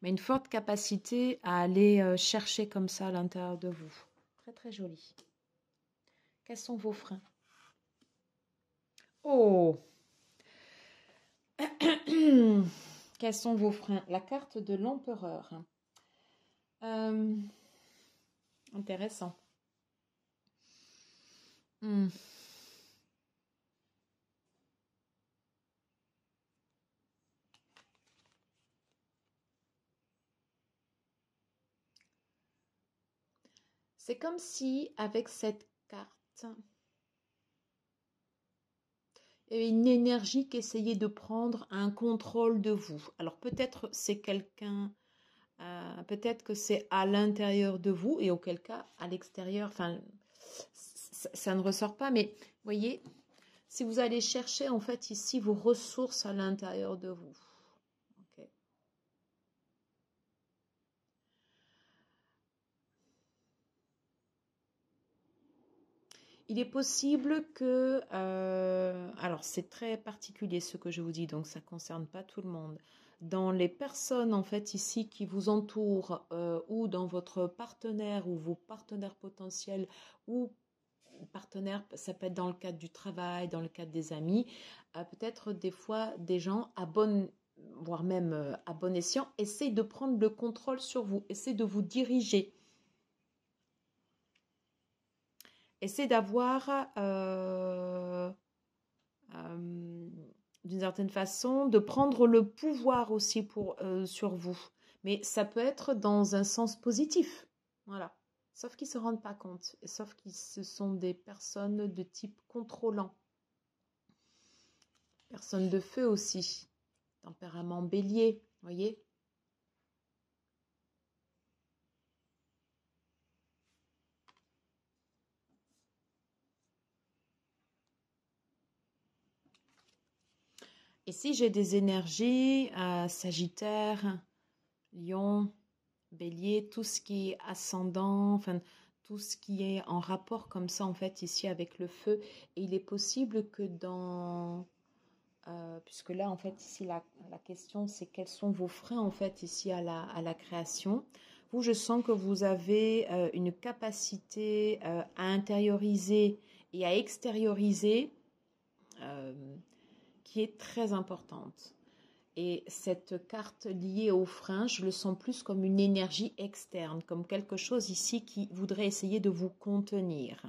Mais une forte capacité à aller chercher comme ça à l'intérieur de vous. Très très joli. Quels sont vos freins? Oh! Quels sont vos freins? La carte de l'empereur. Euh, intéressant. Hmm. C'est comme si, avec cette carte, il y avait une énergie qui essayait de prendre un contrôle de vous. Alors peut-être c'est quelqu'un, peut-être que c'est à l'intérieur de vous, et auquel cas, à l'extérieur, enfin, ça ne ressort pas, mais voyez, si vous allez chercher en fait ici vos ressources à l'intérieur de vous. Okay. Il est possible que, alors c'est très particulier ce que je vous dis, donc ça ne concerne pas tout le monde. Dans les personnes en fait ici qui vous entourent, ou dans votre partenaire ou vos partenaires potentiels, ou partenaires, ça peut être dans le cadre du travail, dans le cadre des amis, peut-être des fois des gens à bonne, voire même à bon escient, essayent de prendre le contrôle sur vous, essayent de vous diriger. Essaie d'avoir, d'une certaine façon, de prendre le pouvoir aussi sur vous. Mais ça peut être dans un sens positif. Voilà. Sauf qu'ils ne se rendent pas compte. Et sauf que ce sont des personnes de type contrôlant. Personnes de feu aussi. Tempérament bélier, voyez. Et si j'ai des énergies, Sagittaire, Lion, Bélier, tout ce qui est ascendant, enfin tout ce qui est en rapport comme ça en fait ici avec le feu. Et il est possible que puisque là en fait ici la question c'est quels sont vos freins en fait ici à la création. Vous, je sens que vous avez une capacité à intérioriser et à extérioriser euh, qui est très importante. Et cette carte liée au frein, je le sens plus comme une énergie externe, comme quelque chose ici qui voudrait essayer de vous contenir.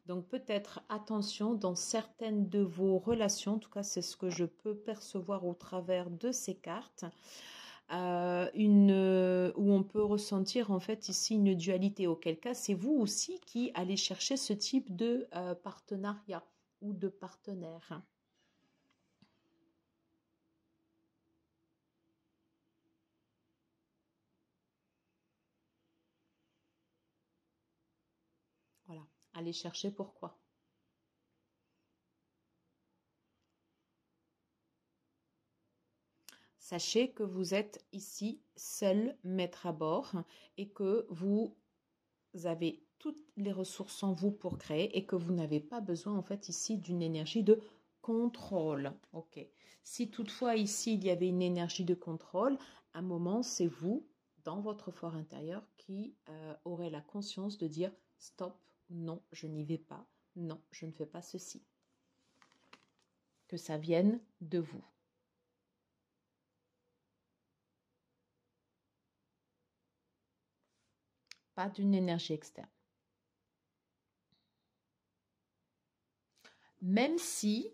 Donc peut-être attention dans certaines de vos relations, en tout cas c'est ce que je peux percevoir au travers de ces cartes, où on peut ressentir en fait ici une dualité, auquel cas c'est vous aussi qui allez chercher ce type de partenariat ou de partenaire. Voilà, allez chercher pourquoi. Sachez que vous êtes ici seul maître à bord et que vous avez toutes les ressources en vous pour créer et que vous n'avez pas besoin en fait ici d'une énergie de contrôle. Ok. Si toutefois ici il y avait une énergie de contrôle, à un moment c'est vous dans votre fort intérieur qui aurez la conscience de dire stop, non, je n'y vais pas, non, je ne fais pas ceci. Que ça vienne de vous. Pas d'une énergie externe. Même si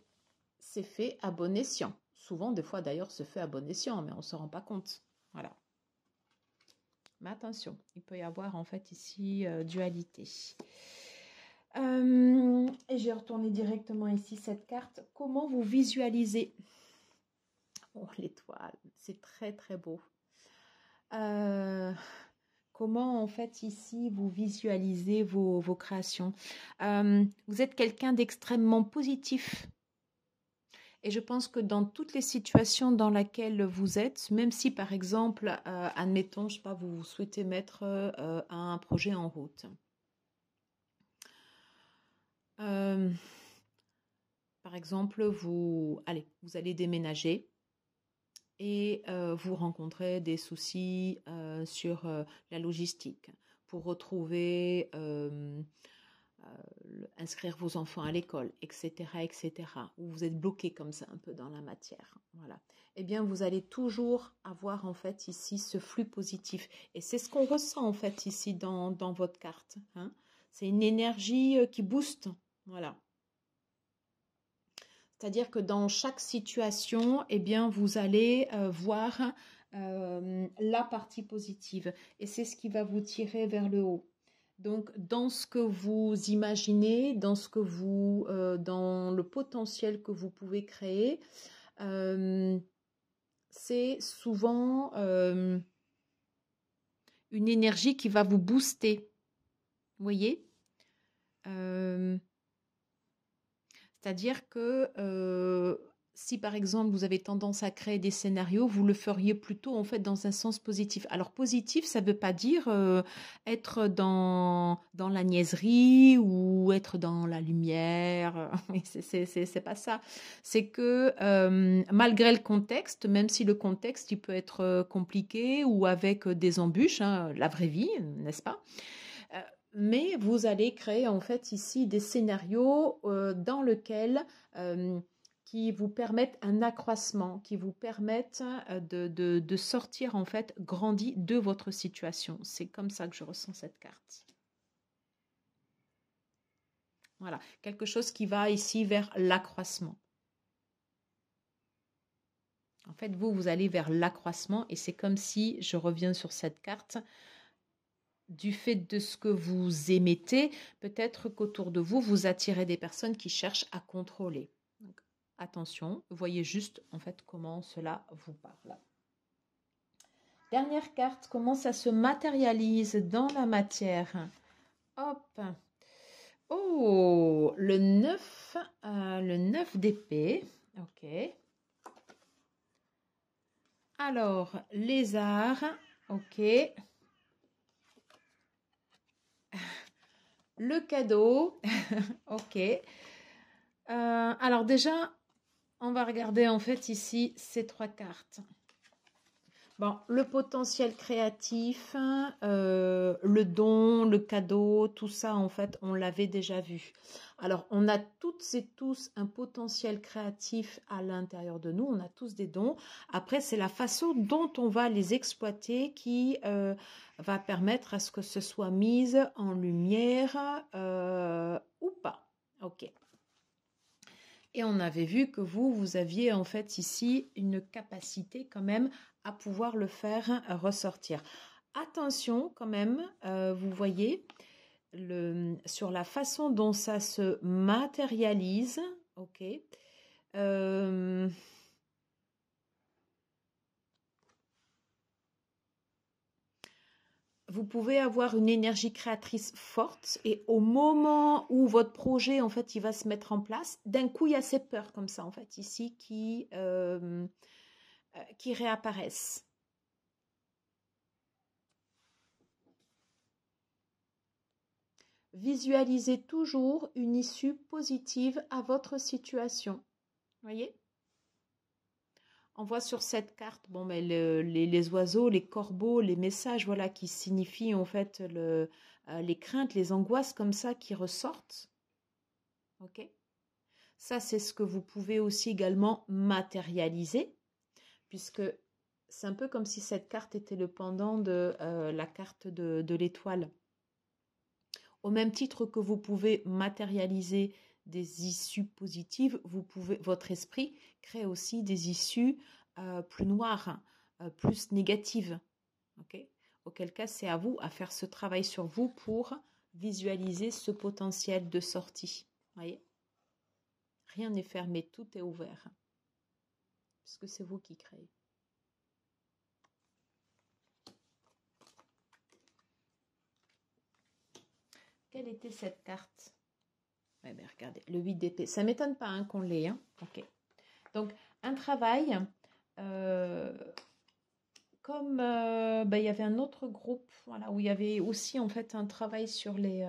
c'est fait à bon escient. souvent, des fois d'ailleurs, se fait à bon escient, mais on ne se rend pas compte. Voilà. Mais attention, il peut y avoir en fait ici dualité. Et j'ai retourné directement ici cette carte. Comment vous visualisez? Oh, l'étoile, c'est très très beau. Comment en fait ici vous visualisez vos créations? Vous êtes quelqu'un d'extrêmement positif. Et je pense que dans toutes les situations dans lesquelles vous êtes, même si par exemple, admettons, je sais pas, vous souhaitez mettre un projet en route. Par exemple, vous allez déménager et vous rencontrez des soucis sur la logistique pour retrouver, inscrire vos enfants à l'école, etc., etc. Ou vous êtes bloqué comme ça un peu dans la matière. Voilà. Eh bien, vous allez toujours avoir en fait ici ce flux positif. Et c'est ce qu'on ressent en fait ici dans votre carte. Hein. C'est une énergie qui booste. Voilà. C'est-à-dire que dans chaque situation, eh bien, vous allez voir la partie positive. Et c'est ce qui va vous tirer vers le haut. Donc, dans ce que vous imaginez, dans le potentiel que vous pouvez créer, c'est souvent une énergie qui va vous booster. Vous voyez? C'est-à-dire que si par exemple vous avez tendance à créer des scénarios, vous le feriez plutôt en fait dans un sens positif. Alors positif, ça ne veut pas dire être dans la niaiserie ou être dans la lumière. C'est pas ça. C'est que malgré le contexte, même si le contexte il peut être compliqué ou avec des embûches, hein, la vraie vie, n'est-ce pas? Mais vous allez créer en fait ici des scénarios dans lesquels qui vous permettent un accroissement, qui vous permettent de sortir en fait grandi de votre situation. C'est comme ça que je ressens cette carte. Voilà, quelque chose qui va ici vers l'accroissement. En fait, vous allez vers l'accroissement et c'est comme si, je reviens sur cette carte, du fait de ce que vous émettez, peut-être qu'autour de vous, vous attirez des personnes qui cherchent à contrôler. Donc, attention, voyez juste en fait comment cela vous parle. Dernière carte, comment ça se matérialise dans la matière? Hop. Oh, le 9 d'épée. Ok. Alors, lézard. Ok. Le cadeau, ok. Alors déjà, on va regarder en fait ici ces trois cartes. Bon, le potentiel créatif, le don, le cadeau, tout ça en fait, on l'avait déjà vu. Alors, on a toutes et tous un potentiel créatif à l'intérieur de nous, on a tous des dons. Après, c'est la façon dont on va les exploiter qui va permettre à ce que ce soit mis en lumière ou pas. Ok. Et on avait vu que vous aviez en fait ici une capacité quand même à pouvoir le faire ressortir. Attention quand même, vous voyez, sur la façon dont ça se matérialise, ok. Vous pouvez avoir une énergie créatrice forte et au moment où votre projet en fait il va se mettre en place, d'un coup il y a ces peurs comme ça en fait ici qui réapparaissent. Visualisez toujours une issue positive à votre situation. Voyez? On voit sur cette carte, bon, mais les oiseaux, les corbeaux, les messages, voilà, qui signifient en fait les craintes, les angoisses comme ça qui ressortent. Ok? Ça, c'est ce que vous pouvez aussi également matérialiser, puisque c'est un peu comme si cette carte était le pendant de la carte de l'étoile. Au même titre que vous pouvez matérialiser des issues positives, votre esprit crée aussi des issues plus noires, plus négatives. Okay? Auquel cas, c'est à vous à faire ce travail sur vous pour visualiser ce potentiel de sortie. Voyez? Rien n'est fermé, tout est ouvert. Parce que c'est vous qui créez. Quelle était cette carte? Ouais, ben regardez, le 8 d'épée. Ça ne m'étonne pas hein, qu'on l'ait. Hein. Ok. Donc, un travail. Comme il y avait un autre groupe voilà, où il y avait aussi en fait un travail sur les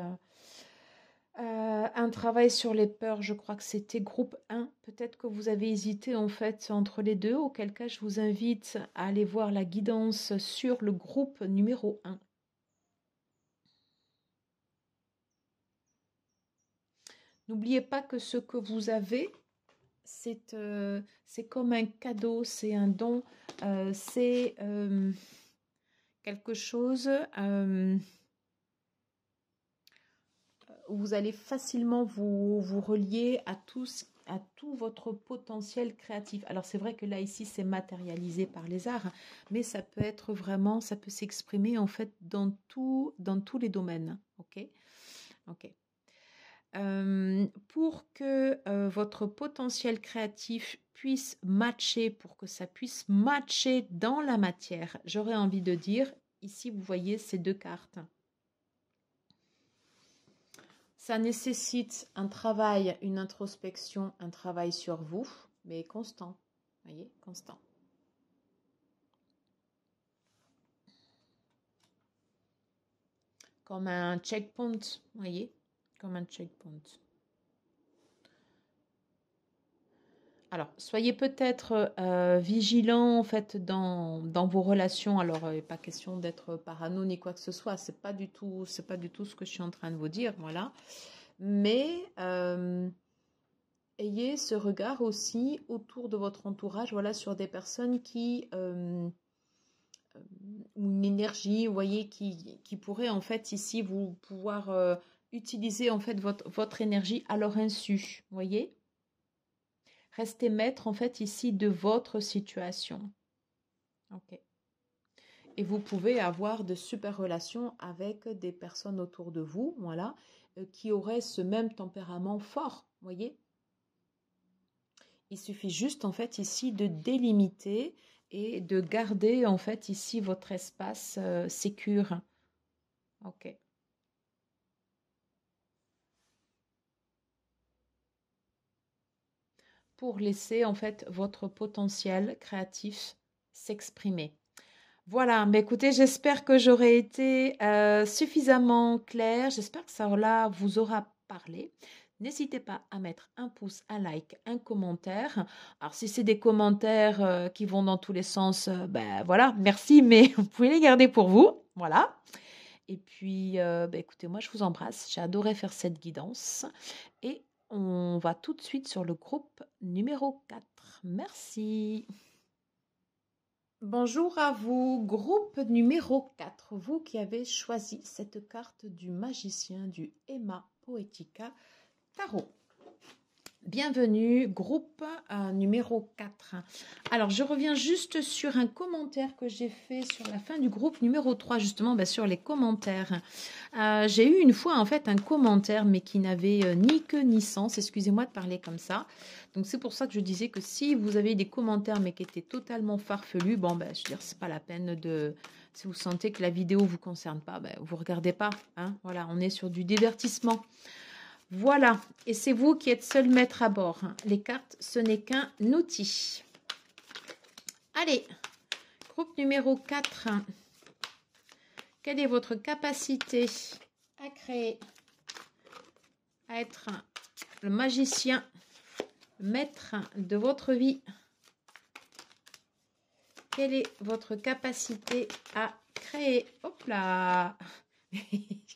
peurs, je crois que c'était groupe 1. Peut-être que vous avez hésité en fait entre les deux, auquel cas je vous invite à aller voir la guidance sur le groupe numéro 1. N'oubliez pas que ce que vous avez, c'est comme un cadeau, c'est un don, c'est quelque chose où vous allez facilement vous relier à tout votre potentiel créatif. Alors c'est vrai que là ici c'est matérialisé par les arts, mais ça peut être vraiment, ça peut s'exprimer en fait dans tous les domaines. Ok, ok. Pour que votre potentiel créatif puisse matcher, pour que ça puisse matcher dans la matière, j'aurais envie de dire, ici vous voyez ces deux cartes. Ça nécessite un travail, une introspection, un travail sur vous, mais constant. Vous voyez, constant. Comme un checkpoint, vous voyez, comme un checkpoint. Alors, soyez peut-être vigilant en fait dans vos relations. Alors, il n'est pas question d'être parano ni quoi que ce soit. C'est pas du tout ce que je suis en train de vous dire, voilà. Mais ayez ce regard aussi autour de votre entourage, voilà, sur des personnes qui ou une énergie, vous voyez, qui pourrait en fait ici vous pouvoir utiliser en fait votre énergie à leur insu, vous voyez. Restez maître en fait ici de votre situation. Ok. Et vous pouvez avoir de super relations avec des personnes autour de vous, voilà, qui auraient ce même tempérament fort, vous voyez. Il suffit juste en fait ici de délimiter et de garder en fait ici votre espace sécure. Ok. Pour laisser en fait votre potentiel créatif s'exprimer. Voilà, mais écoutez, j'espère que j'aurai été suffisamment claire. J'espère que ça là, vous aura parlé. N'hésitez pas à mettre un pouce, un like, un commentaire. Alors, si c'est des commentaires qui vont dans tous les sens, ben voilà, merci, mais vous pouvez les garder pour vous. Voilà. Et puis, écoutez, moi, je vous embrasse. J'ai adoré faire cette guidance. Et on va tout de suite sur le groupe numéro 4. Merci. Bonjour à vous, groupe numéro 4, vous qui avez choisi cette carte du magicien du Emma Poetica Tarot. Bienvenue, groupe numéro 4. Alors, je reviens juste sur un commentaire que j'ai fait sur la fin du groupe numéro 3, justement, sur les commentaires. J'ai eu une fois, en fait, un commentaire, mais qui n'avait ni queue ni sens. Excusez-moi de parler comme ça. Donc, c'est pour ça que je disais que si vous avez des commentaires, mais qui étaient totalement farfelus, bon, je veux dire, c'est pas la peine de... Si vous sentez que la vidéo ne vous concerne pas, vous ne regardez pas. Hein, voilà, on est sur du divertissement. Voilà, et c'est vous qui êtes seul maître à bord. Les cartes, ce n'est qu'un outil. Allez, groupe numéro 4. Quelle est votre capacité à créer, à être le magicien, maître de votre vie? Quelle est votre capacité à créer? Hop là!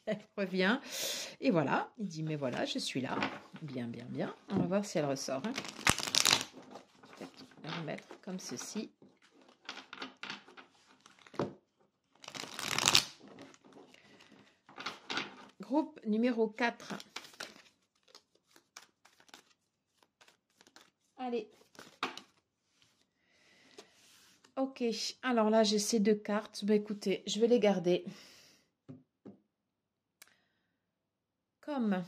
Elle revient. Et voilà, il dit, mais voilà, je suis là. Bien, bien, bien. On va voir si elle ressort. Hein. Peut-être la remettre comme ceci. Groupe numéro 4. Ok, alors là, j'ai ces deux cartes. Bah, écoutez, je vais les garder. Comme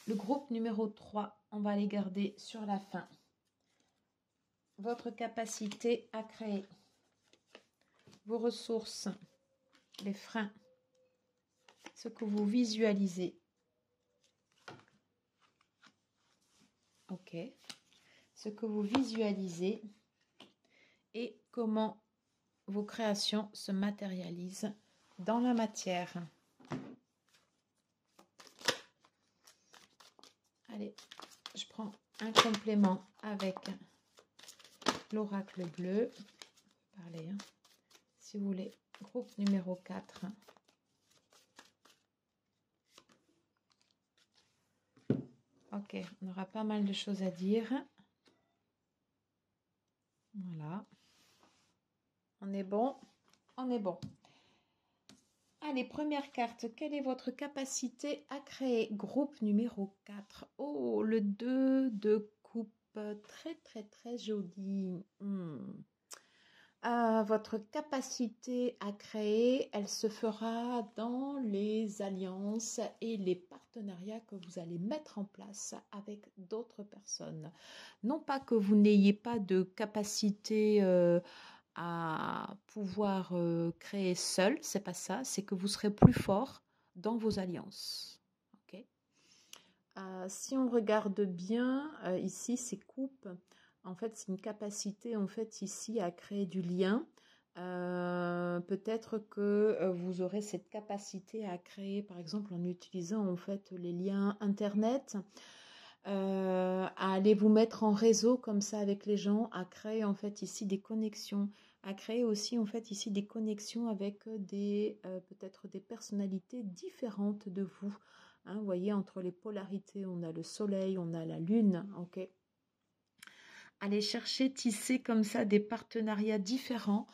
le groupe numéro 3, on va les garder sur la fin. Votre capacité à créer, vos ressources, les freins, ce que vous visualisez. Ok, ce que vous visualisez et comment vos créations se matérialisent dans la matière. Allez, je prends un complément avec l'oracle bleu. Parlez, hein, si vous voulez. Groupe numéro 4. Ok, on aura pas mal de choses à dire. Voilà. On est bon. On est bon. Allez, première carte. Quelle est votre capacité à créer? Groupe numéro 4. Oh, le 2 de coupe. Très, très, très joli. Votre capacité à créer, elle se fera dans les alliances et les partenariats que vous allez mettre en place avec d'autres personnes. Non pas que vous n'ayez pas de capacité à pouvoir créer seul, c'est pas ça, c'est que vous serez plus fort dans vos alliances. Okay. Si on regarde bien, ici, ces coupes, en fait, c'est une capacité, en fait, ici, à créer du lien. Peut-être que vous aurez cette capacité à créer, par exemple, en utilisant, en fait, les liens Internet, à aller vous mettre en réseau comme ça avec les gens, à créer, en fait, ici, des connexions, à créer aussi, en fait, ici, des connexions avec des, peut-être des personnalités différentes de vous. Hein, vous voyez, entre les polarités, on a le soleil, on a la lune, ok. Allez chercher, tisser comme ça des partenariats différents.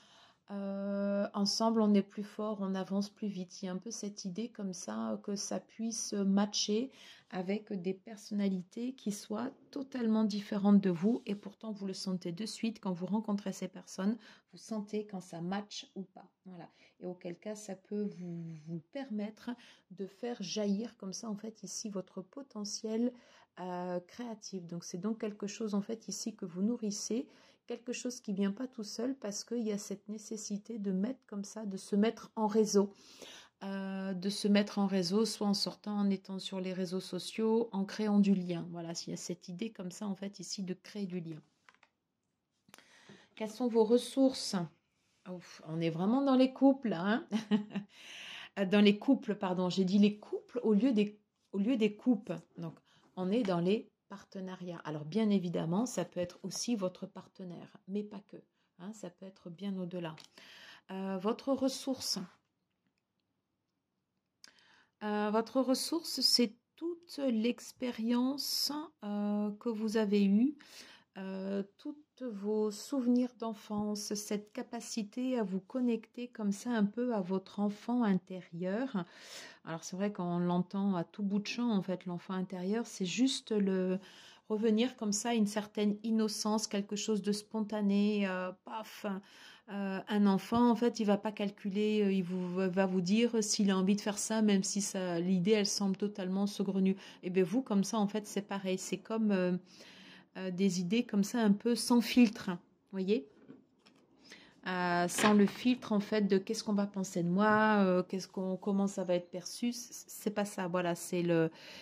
Ensemble, on est plus fort, on avance plus vite. Il y a un peu cette idée comme ça que ça puisse matcher avec des personnalités qui soient totalement différentes de vous et pourtant vous le sentez de suite quand vous rencontrez ces personnes, vous sentez quand ça match ou pas. Voilà. Et auquel cas, ça peut vous permettre de faire jaillir comme ça en fait ici votre potentiel créatif. Donc c'est donc quelque chose en fait ici que vous nourrissez, quelque chose qui vient pas tout seul parce qu'il y a cette nécessité de mettre comme ça, de se mettre en réseau. Soit en sortant, en étant sur les réseaux sociaux, en créant du lien. Voilà, il y a cette idée comme ça en fait ici de créer du lien. Quelles sont vos ressources? Ouf, on est vraiment dans les couples, hein. Dans les couples, pardon, j'ai dit les couples au lieu des coupes. Donc, on est dans les partenariats. Alors, bien évidemment, ça peut être aussi votre partenaire, mais pas que. Hein, ça peut être bien au-delà. Votre ressource. Votre ressource, c'est toute l'expérience que vous avez eue, toutes vos souvenirs d'enfance, cette capacité à vous connecter comme ça un peu à votre enfant intérieur. Alors c'est vrai qu'on l'entend à tout bout de champ, en fait, l'enfant intérieur, c'est juste le revenir comme ça à une certaine innocence, quelque chose de spontané, paf. Un enfant, en fait, il va pas calculer, va vous dire s'il a envie de faire ça, même si l'idée, elle semble totalement saugrenue. Et bien vous, comme ça, en fait, c'est pareil. C'est comme des idées comme ça, un peu sans filtre, vous voyez, sans le filtre en fait de qu'est-ce qu'on va penser de moi, comment ça va être perçu, c'est pas ça. Voilà, c'est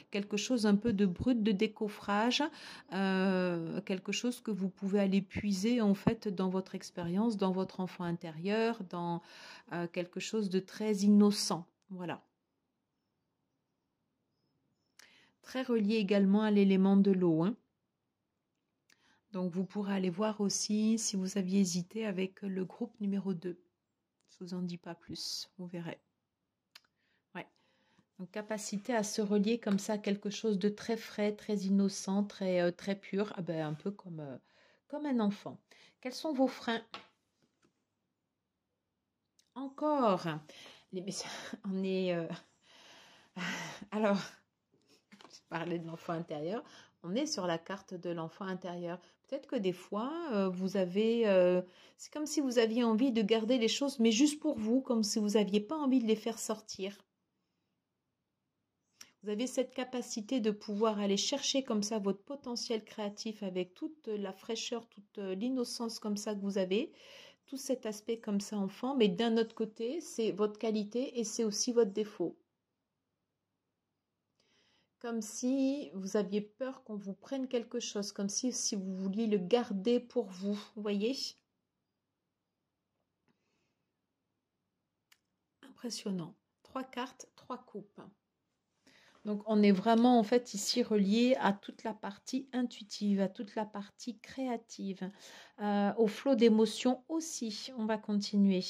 quelque chose un peu de brut, de décoffrage, quelque chose que vous pouvez aller puiser en fait dans votre expérience, dans votre enfant intérieur, dans quelque chose de très innocent. Voilà. Très relié également à l'élément de l'eau, hein. Donc, vous pourrez aller voir aussi si vous aviez hésité avec le groupe numéro 2. Je ne vous en dis pas plus, vous verrez. Ouais. Donc, capacité à se relier comme ça à quelque chose de très frais, très innocent, très, très pur, un peu comme un enfant. Quels sont vos freins? Encore. On est... Alors, je parlais de l'enfant intérieur. On est sur la carte de l'enfant intérieur. Peut-être que des fois, vous avez... c'est comme si vous aviez envie de garder les choses, mais juste pour vous, comme si vous n'aviez pas envie de les faire sortir. Vous avez cette capacité de pouvoir aller chercher comme ça votre potentiel créatif avec toute la fraîcheur, toute l'innocence comme ça que vous avez, tout cet aspect comme ça enfant, mais d'un autre côté, c'est votre qualité et c'est aussi votre défaut. Comme si vous aviez peur qu'on vous prenne quelque chose, comme si vous vouliez le garder pour vous, vous voyez? Impressionnant. 3 cartes, 3 coupes. Donc, on est vraiment en fait ici relié à toute la partie intuitive, à toute la partie créative, au flot d'émotions aussi. On va continuer.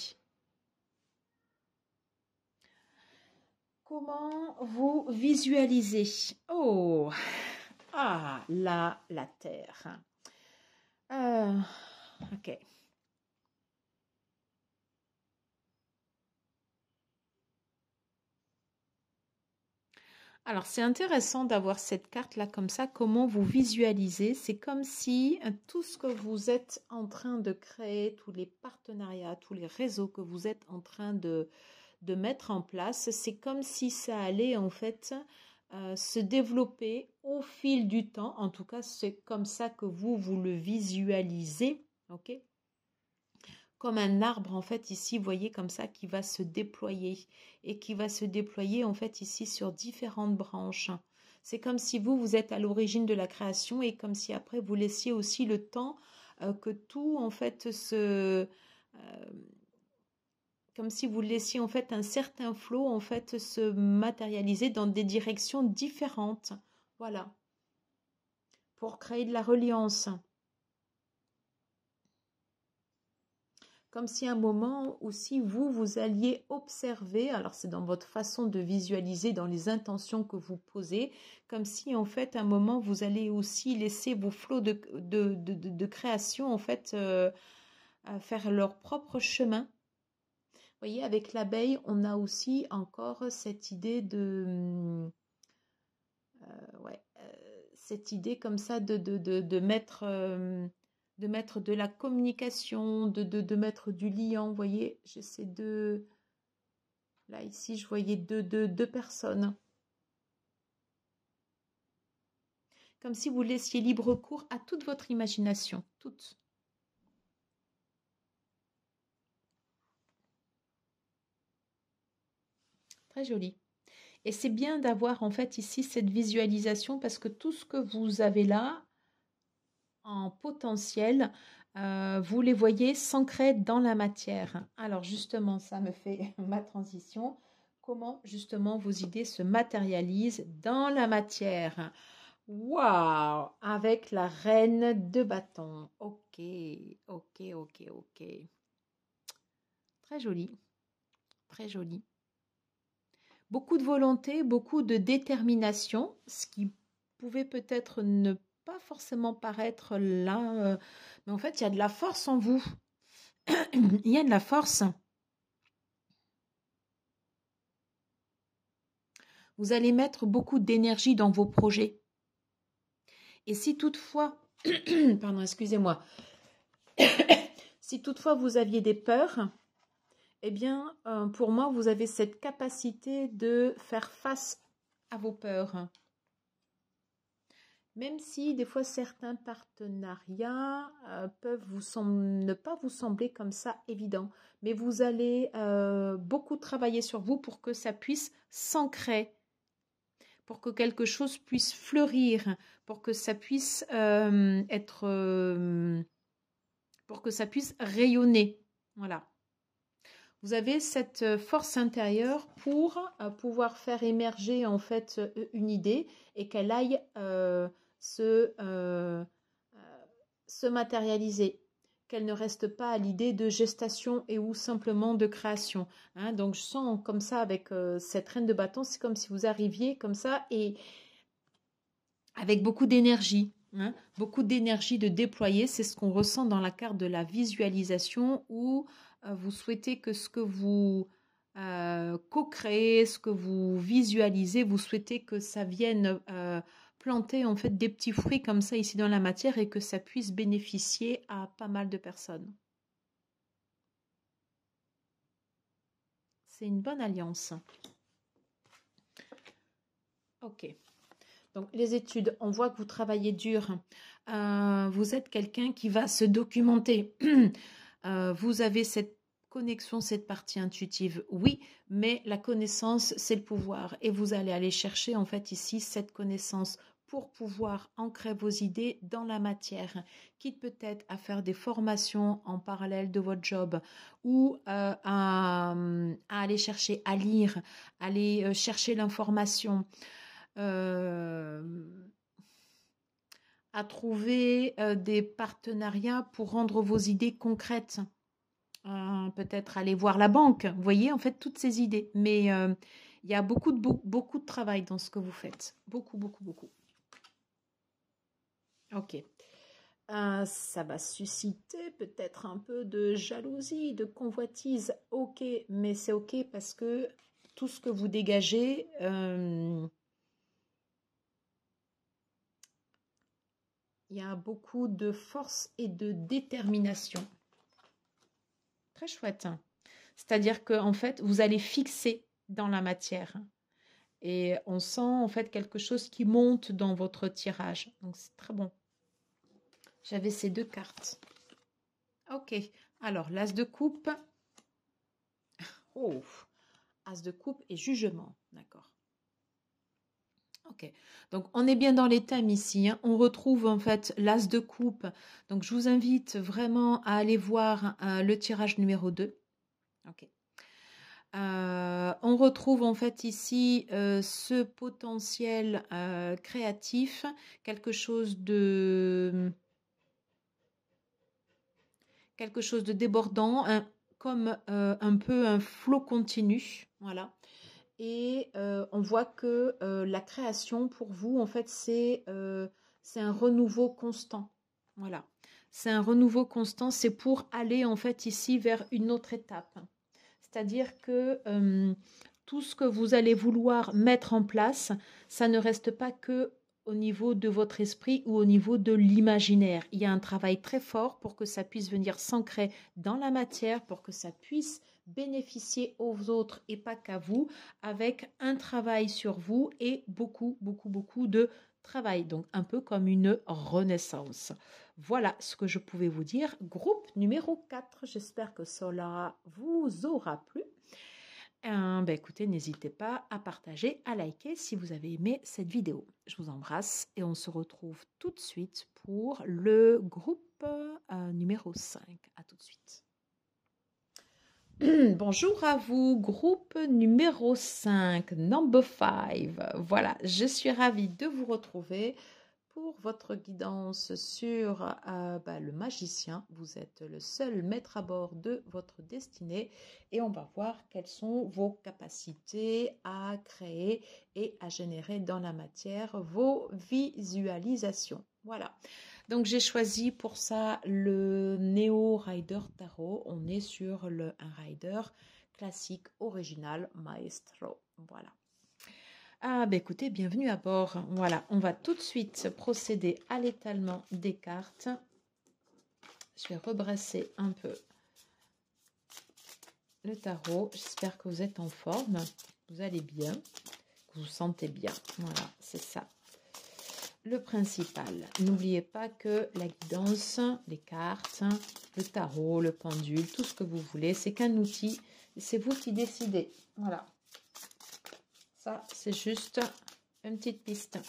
Comment vous visualisez? Oh, ah, là, la terre. Ok. Alors, c'est intéressant d'avoir cette carte-là comme ça. Comment vous visualisez? C'est comme si tout ce que vous êtes en train de créer, tous les partenariats, tous les réseaux que vous êtes en train de mettre en place, c'est comme si ça allait en fait se développer au fil du temps. En tout cas, c'est comme ça que vous le visualisez, ok? Comme un arbre en fait ici, vous voyez comme ça, qui va se déployer et qui va se déployer en fait ici sur différentes branches. C'est comme si vous êtes à l'origine de la création et comme si après vous laissiez aussi le temps que tout en fait comme si vous laissiez en fait un certain flot en fait se matérialiser dans des directions différentes. Voilà. Pour créer de la reliance. Comme si à un moment aussi vous alliez observer, alors c'est dans votre façon de visualiser, dans les intentions que vous posez, comme si en fait à un moment vous allez aussi laisser vos flots de création en fait faire leur propre chemin. Vous voyez, avec l'abeille, on a aussi encore cette idée ouais, cette idée comme ça de mettre de la communication, de mettre du lien. Vous voyez, j'essaie de... Là, ici, je voyais deux personnes. Comme si vous laissiez libre cours à toute votre imagination. Toute. Très joli. Et c'est bien d'avoir en fait ici cette visualisation parce que tout ce que vous avez là en potentiel, vous les voyez s'ancrer dans la matière. Alors justement, ça me fait ma transition. Comment justement vos idées se matérialisent dans la matière? Waouh! Avec la reine de bâton. Ok, ok, ok, ok. Très joli, très joli. Beaucoup de volonté, beaucoup de détermination, ce qui pouvait peut-être ne pas forcément paraître là, mais en fait, il y a de la force en vous. Il y a de la force. Vous allez mettre beaucoup d'énergie dans vos projets. Et si toutefois, pardon, excusez-moi, si toutefois vous aviez des peurs, eh bien, pour moi, vous avez cette capacité de faire face à vos peurs. Même si des fois certains partenariats peuvent ne pas vous sembler comme ça évident, mais vous allez beaucoup travailler sur vous pour que ça puisse s'ancrer, pour que quelque chose puisse fleurir, pour que ça puisse pour que ça puisse rayonner. Voilà. Vous avez cette force intérieure pour pouvoir faire émerger en fait une idée et qu'elle aille se matérialiser, qu'elle ne reste pas à l'idée de gestation et ou simplement de création. Hein. Donc je sens comme ça avec cette reine de bâton, c'est comme si vous arriviez comme ça et avec beaucoup d'énergie. Hein, beaucoup d'énergie de déployer, c'est ce qu'on ressent dans la carte de la visualisation où vous souhaitez que ce que vous co-créez, ce que vous visualisez, vous souhaitez que ça vienne planter en fait des petits fruits comme ça ici dans la matière et que ça puisse bénéficier à pas mal de personnes. C'est une bonne alliance. Ok. Donc, les études, on voit que vous travaillez dur. Vous êtes quelqu'un qui va se documenter. Vous avez cette connexion, cette partie intuitive, oui, mais la connaissance, c'est le pouvoir. Et vous allez aller chercher, en fait, ici, cette connaissance pour pouvoir ancrer vos idées dans la matière, quitte peut-être à faire des formations en parallèle de votre job ou à aller chercher à lire, aller chercher l'information. Euh, à trouver des partenariats pour rendre vos idées concrètes. Peut-être aller voir la banque. Vous voyez, en fait, toutes ces idées. Mais il y a beaucoup de travail dans ce que vous faites. Beaucoup, beaucoup, beaucoup. Ok. Ça va susciter peut-être un peu de jalousie, de convoitise. Ok, mais c'est ok parce que tout ce que vous dégagez... il y a beaucoup de force et de détermination. Très chouette. C'est-à-dire qu'en fait, vous allez fixer dans la matière. Et on sent en fait quelque chose qui monte dans votre tirage. Donc c'est très bon. J'avais ces deux cartes. Ok. Alors, l'as de coupe. Oh, as de coupe et jugement. D'accord. Ok, donc on est bien dans les thèmes ici, hein. On retrouve en fait l'as de coupe. Donc je vous invite vraiment à aller voir le tirage numéro 2. Ok. On retrouve en fait ici ce potentiel créatif, quelque chose de débordant, comme un peu un flot continu. Voilà. Et on voit que la création, pour vous, en fait, c'est un renouveau constant. Voilà. C'est un renouveau constant. C'est pour aller, en fait, ici vers une autre étape. C'est-à-dire que tout ce que vous allez vouloir mettre en place, ça ne reste pas que au niveau de votre esprit ou au niveau de l'imaginaire. Il y a un travail très fort pour que ça puisse venir s'ancrer dans la matière, pour que ça puisse bénéficier aux autres et pas qu'à vous, avec un travail sur vous et beaucoup, beaucoup, beaucoup de travail. Donc un peu comme une renaissance. Voilà ce que je pouvais vous dire. Groupe numéro 4, j'espère que cela vous aura plu. Écoutez, n'hésitez pas à partager, à liker si vous avez aimé cette vidéo. Je vous embrasse et on se retrouve tout de suite pour le groupe numéro 5. À tout de suite. Bonjour à vous, groupe numéro 5, number 5. Voilà, je suis ravie de vous retrouver pour votre guidance sur le magicien. Vous êtes le seul maître à bord de votre destinée et on va voir quelles sont vos capacités à créer et à générer dans la matière vos visualisations. Voilà. Donc j'ai choisi pour ça le Neo Rider Tarot. On est sur un rider classique original Maestro. Voilà. Écoutez, bienvenue à bord. Voilà, on va tout de suite procéder à l'étalement des cartes. Je vais rebrasser un peu le tarot. J'espère que vous êtes en forme, vous allez bien, que vous vous sentez bien. Voilà, c'est ça. Le principal, n'oubliez pas que la guidance, les cartes, le tarot, le pendule, tout ce que vous voulez, c'est qu'un outil. C'est vous qui décidez. Voilà. Ça, c'est juste une petite piste.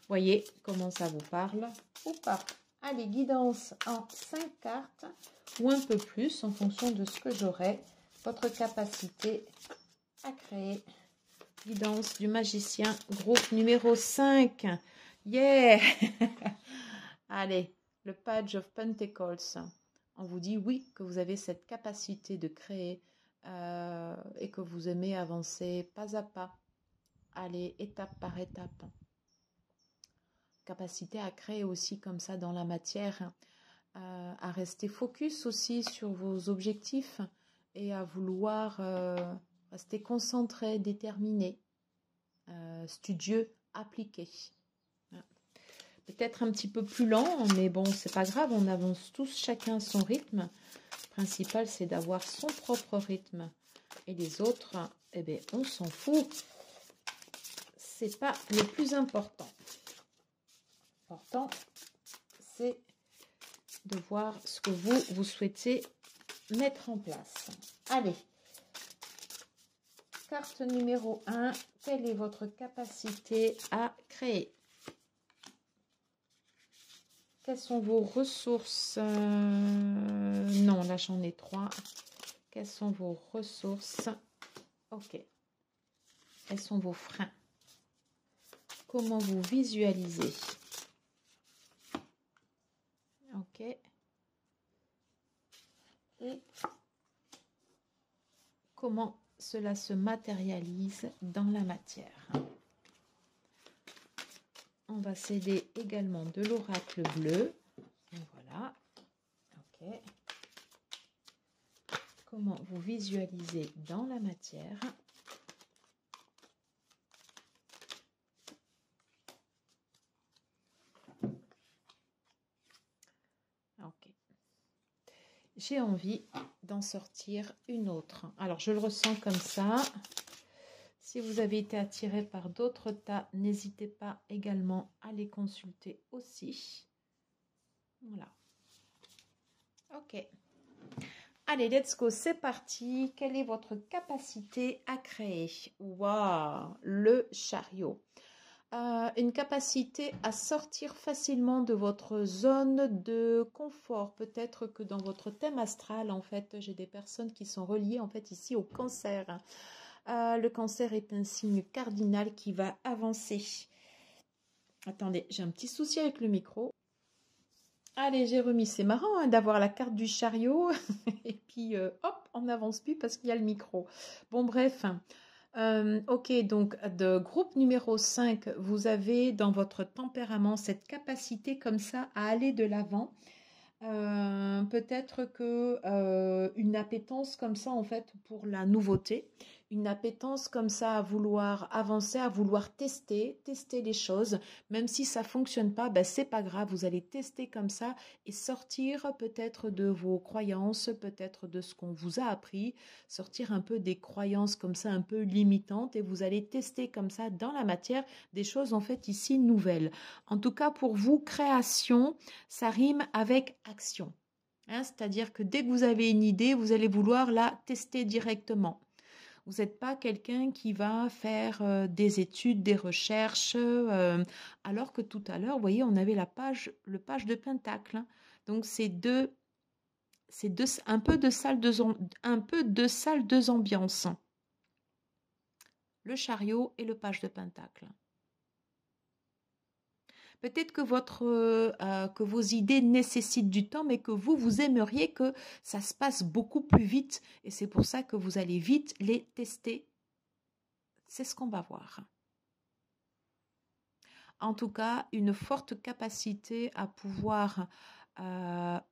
Voyez comment ça vous parle ou pas. Allez, guidance en 5 cartes ou un peu plus en fonction de ce que j'aurai. Votre capacité à créer. Guidance du magicien, groupe numéro 5. Yeah! Allez, le Page of Pentacles. On vous dit oui, que vous avez cette capacité de créer et que vous aimez avancer pas à pas. Allez, étape par étape. Capacité à créer aussi comme ça dans la matière, à rester focus aussi sur vos objectifs et à vouloir rester concentré, déterminé, studieux, appliqué. peut-être un petit peu plus lent, mais bon, c'est pas grave, on avance tous chacun son rythme. Le principal, c'est d'avoir son propre rythme. Et les autres, eh bien, on s'en fout. C'est pas le plus important. L'important, c'est de voir ce que vous souhaitez mettre en place. Allez, carte numéro 1, quelle est votre capacité à créer? Quelles sont vos ressources? Non, là j'en ai 3. Quelles sont vos ressources? Ok. Quels sont vos freins? Comment vous visualisez? Ok. Et comment cela se matérialise dans la matière? On va s'aider également de l'oracle bleu. Et voilà. Ok. Comment vous visualisez dans la matière? Ok. J'ai envie d'en sortir une autre. Alors, je le ressens comme ça. Si vous avez été attiré par d'autres tas, n'hésitez pas également à les consulter aussi. Voilà. Ok. Allez, let's go, c'est parti. Quelle est votre capacité à créer? Waouh, le chariot. Une capacité à sortir facilement de votre zone de confort. Peut-être que dans votre thème astral, en fait, j'ai des personnes qui sont reliées, en fait, ici au cancer. Le cancer est un signe cardinal qui va avancer. Attendez, j'ai un petit souci avec le micro. Allez, j'ai remis. C'est marrant hein, d'avoir la carte du chariot. Et puis, hop, on n'avance plus parce qu'il y a le micro. Bon, bref. Ok, donc de groupe numéro 5, vous avez dans votre tempérament cette capacité comme ça à aller de l'avant. Peut-être que une appétence comme ça en fait pour la nouveauté, une appétence comme ça à vouloir avancer, à vouloir tester les choses, même si ça fonctionne pas, ben c'est pas grave, vous allez tester comme ça et sortir peut-être de vos croyances, peut-être de ce qu'on vous a appris, sortir un peu des croyances comme ça un peu limitantes et vous allez tester comme ça dans la matière des choses en fait ici nouvelles. En tout cas pour vous, création, ça rime avec action. Hein, c'est-à-dire que dès que vous avez une idée, vous allez vouloir la tester directement. Vous n'êtes pas quelqu'un qui va faire des études, des recherches, alors que tout à l'heure, vous voyez, on avait le page de Pentacle. Hein. Donc, un peu de salle de ambiance. Le chariot et le page de Pentacle. Peut-être que vos idées nécessitent du temps, mais que vous aimeriez que ça se passe beaucoup plus vite. Et c'est pour ça que vous allez vite les tester. C'est ce qu'on va voir. En tout cas, une forte capacité à pouvoir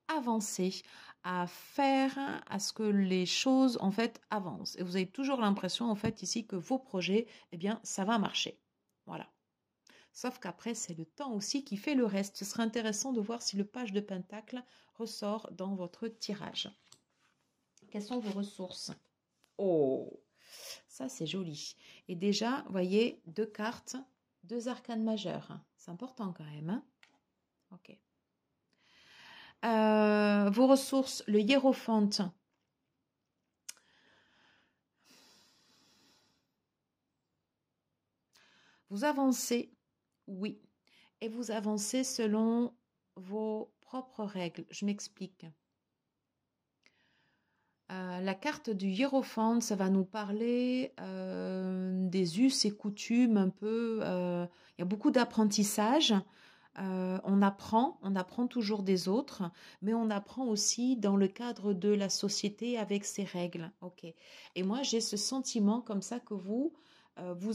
avancer, à faire à ce que les choses, en fait, avancent. Et vous avez toujours l'impression, en fait, ici, que vos projets, eh bien, ça va marcher. Voilà. Sauf qu'après, c'est le temps aussi qui fait le reste. Ce serait intéressant de voir si le page de Pentacle ressort dans votre tirage. Quelles sont vos ressources? Oh, ça c'est joli. Et déjà, vous voyez, 2 cartes, 2 arcanes majeures. C'est important quand même. Hein, ok. Vos ressources, le hiérophante. Vous avancez, oui. Et vous avancez selon vos propres règles. Je m'explique. La carte du hiérophante, ça va nous parler des us et coutumes un peu. Il y a beaucoup d'apprentissage. On apprend toujours des autres, mais on apprend aussi dans le cadre de la société avec ses règles. Ok. Et moi, j'ai ce sentiment comme ça que vous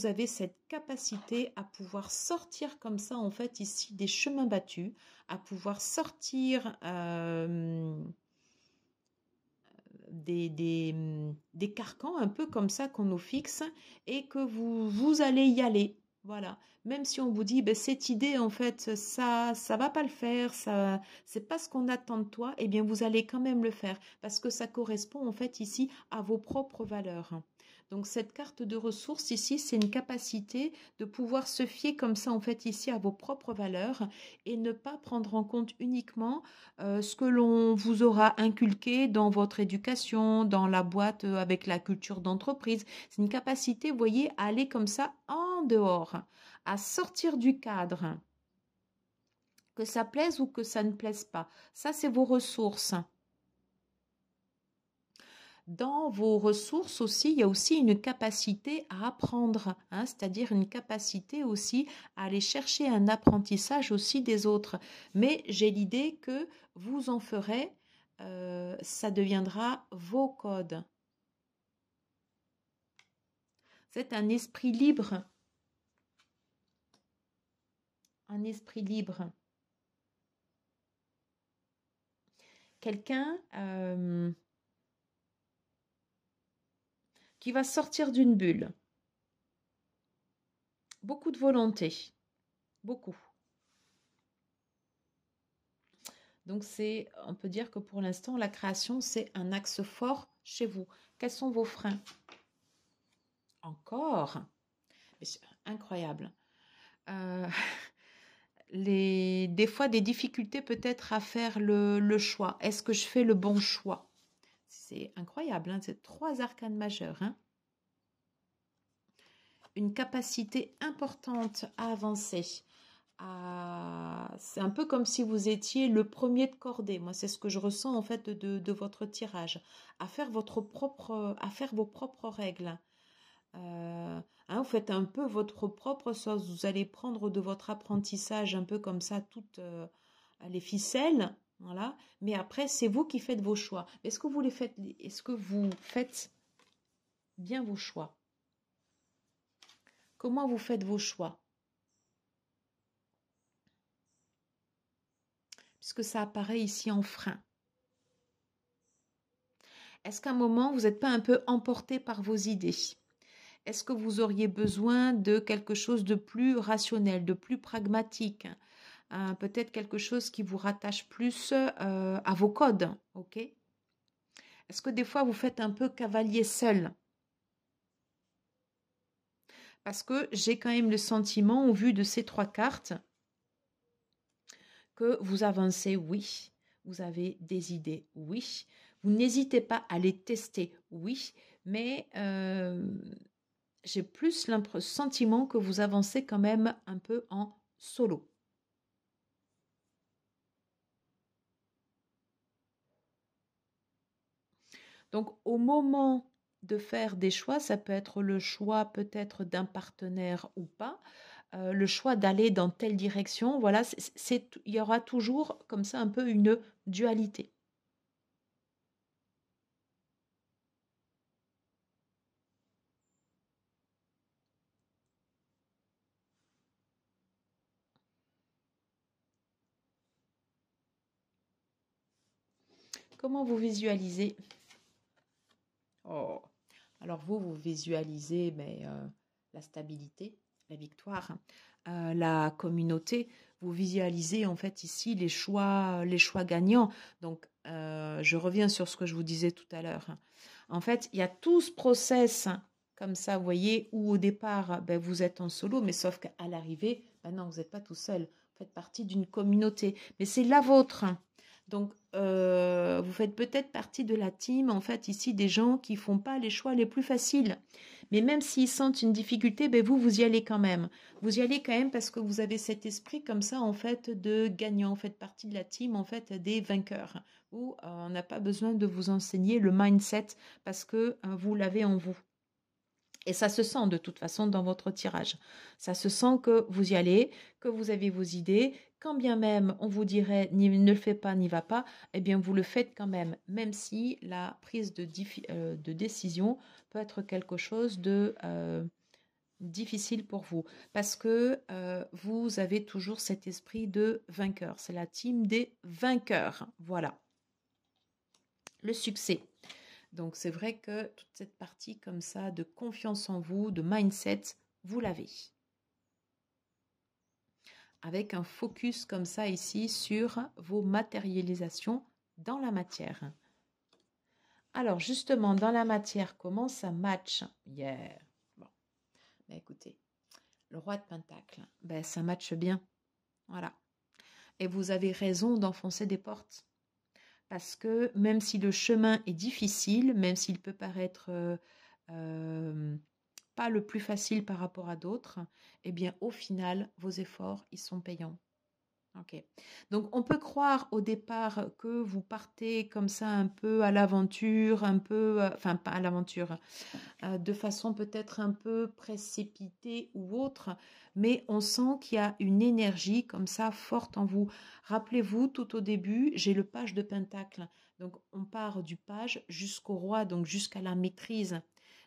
avez cette capacité à pouvoir sortir comme ça, en fait, ici, des chemins battus, à pouvoir sortir des carcans un peu comme ça qu'on nous fixe et que vous allez y aller. Voilà. Même si on vous dit, ben, cette idée, en fait, ça va pas le faire, ça, c'est pas ce qu'on attend de toi, eh bien, vous allez quand même le faire parce que ça correspond, en fait, ici à vos propres valeurs. Donc, cette carte de ressources ici, c'est une capacité de pouvoir se fier comme ça, en fait, ici à vos propres valeurs et ne pas prendre en compte uniquement ce que l'on vous aura inculqué dans votre éducation, dans la boîte avec la culture d'entreprise. C'est une capacité, vous voyez, à aller comme ça en dehors, à sortir du cadre, que ça plaise ou que ça ne plaise pas. Ça, c'est vos ressources. Dans vos ressources aussi, il y a aussi une capacité à apprendre, hein, c'est-à-dire une capacité aussi à aller chercher un apprentissage aussi des autres. Mais j'ai l'idée que vous en ferez, ça deviendra vos codes. C'est un esprit libre. Un esprit libre. Quelqu'un qui va sortir d'une bulle. Beaucoup de volonté. Beaucoup. Donc, on peut dire que pour l'instant, la création, c'est un axe fort chez vous. Quels sont vos freins? Encore? C'est incroyable. Euh, des fois, des difficultés peut-être à faire le choix. Est-ce que je fais le bon choix? C'est incroyable, hein, c'est 3 arcanes majeures. Hein. Une capacité importante à avancer. C'est un peu comme si vous étiez le premier de cordée. Moi, c'est ce que je ressens en fait de votre tirage. À faire vos propres règles. Vous faites un peu votre propre sauce. Vous allez prendre de votre apprentissage un peu comme ça toutes les ficelles. Voilà. Mais après, c'est vous qui faites vos choix. Est-ce que vous faites bien vos choix? Comment vous faites vos choix? Puisque ça apparaît ici en frein. Est-ce qu'à un moment, vous n'êtes pas un peu emporté par vos idées? Est-ce que vous auriez besoin de quelque chose de plus rationnel, de plus pragmatique? Peut-être quelque chose qui vous rattache plus à vos codes, ok? Est-ce que des fois, vous faites un peu cavalier seul? Parce que j'ai quand même le sentiment, au vu de ces 3 cartes, que vous avancez, oui. Vous avez des idées, oui. Vous n'hésitez pas à les tester, oui. Mais j'ai plus le sentiment que vous avancez quand même un peu en solo. Donc, au moment de faire des choix, ça peut être le choix peut-être d'un partenaire ou pas, le choix d'aller dans telle direction, voilà, il y aura toujours comme ça un peu une dualité. Comment vous visualisez? Oh. Alors vous visualisez la stabilité, la victoire, la communauté. Vous visualisez en fait ici les choix gagnants. Donc je reviens sur ce que je vous disais tout à l'heure. En fait, il y a tout ce process comme ça, vous voyez, où au départ, vous êtes en solo, mais sauf qu'à l'arrivée, non, vous n'êtes pas tout seul. Vous faites partie d'une communauté, mais c'est la vôtre. Donc, vous faites peut-être partie de la team, en fait, ici, des gens qui font pas les choix les plus faciles. Mais même s'ils sentent une difficulté, vous y allez quand même. Vous y allez quand même parce que vous avez cet esprit comme ça, en fait, de gagnant. Vous faites partie de la team, en fait, des vainqueurs. Où on n'a pas besoin de vous enseigner le mindset parce que vous l'avez en vous. Et ça se sent de toute façon dans votre tirage. Ça se sent que vous y allez, que vous avez vos idées. Quand bien même on vous dirait ne le fais pas, n'y va pas, eh bien vous le faites quand même, même si la prise de décision peut être quelque chose de difficile pour vous. Parce que vous avez toujours cet esprit de vainqueur. C'est la team des vainqueurs. Voilà. Le succès. Donc c'est vrai que toute cette partie comme ça de confiance en vous, de mindset, vous l'avez. avec un focus comme ça ici sur vos matérialisations dans la matière. Alors justement, dans la matière, comment ça match? Yeah. Bon, ben, écoutez, le roi de Pentacle, ben, ça matche bien. Voilà. Et vous avez raison d'enfoncer des portes. Parce que même si le chemin est difficile, même s'il peut paraître pas le plus facile par rapport à d'autres, eh bien au final, vos efforts, ils sont payants. Ok. Donc on peut croire au départ que vous partez comme ça un peu à l'aventure, un peu, enfin pas à l'aventure, de façon peut-être un peu précipitée ou autre, mais on sent qu'il y a une énergie comme ça forte en vous. Rappelez-vous, tout au début, j'ai le page de Pentacle. Donc on part du page jusqu'au roi, donc jusqu'à la maîtrise.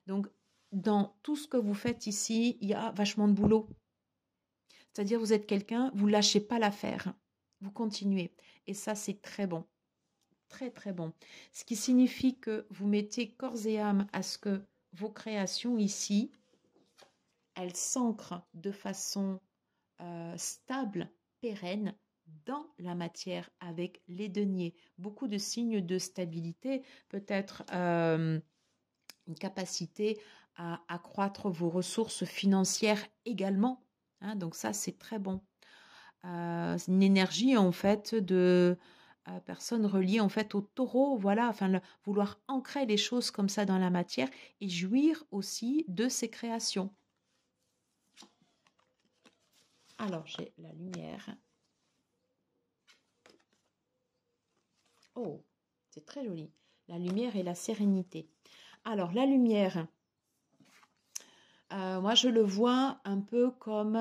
Donc dans tout ce que vous faites ici, il y a vachement de boulot. C'est-à-dire, vous êtes quelqu'un, vous lâchez pas l'affaire. Vous continuez. Et ça, c'est très bon. Très, très bon. Ce qui signifie que vous mettez corps et âme à ce que vos créations ici, elles s'ancrent de façon stable, pérenne, dans la matière avec les deniers. Beaucoup de signes de stabilité, peut-être une capacité à accroître vos ressources financières également. Hein, donc ça, c'est très bon. C'est une énergie en fait de personnes reliées en fait au taureau, voilà, enfin vouloir ancrer les choses comme ça dans la matière et jouir aussi de ses créations. Alors j'ai la lumière. Oh, c'est très joli. La lumière et la sérénité. Alors la lumière, moi je le vois un peu comme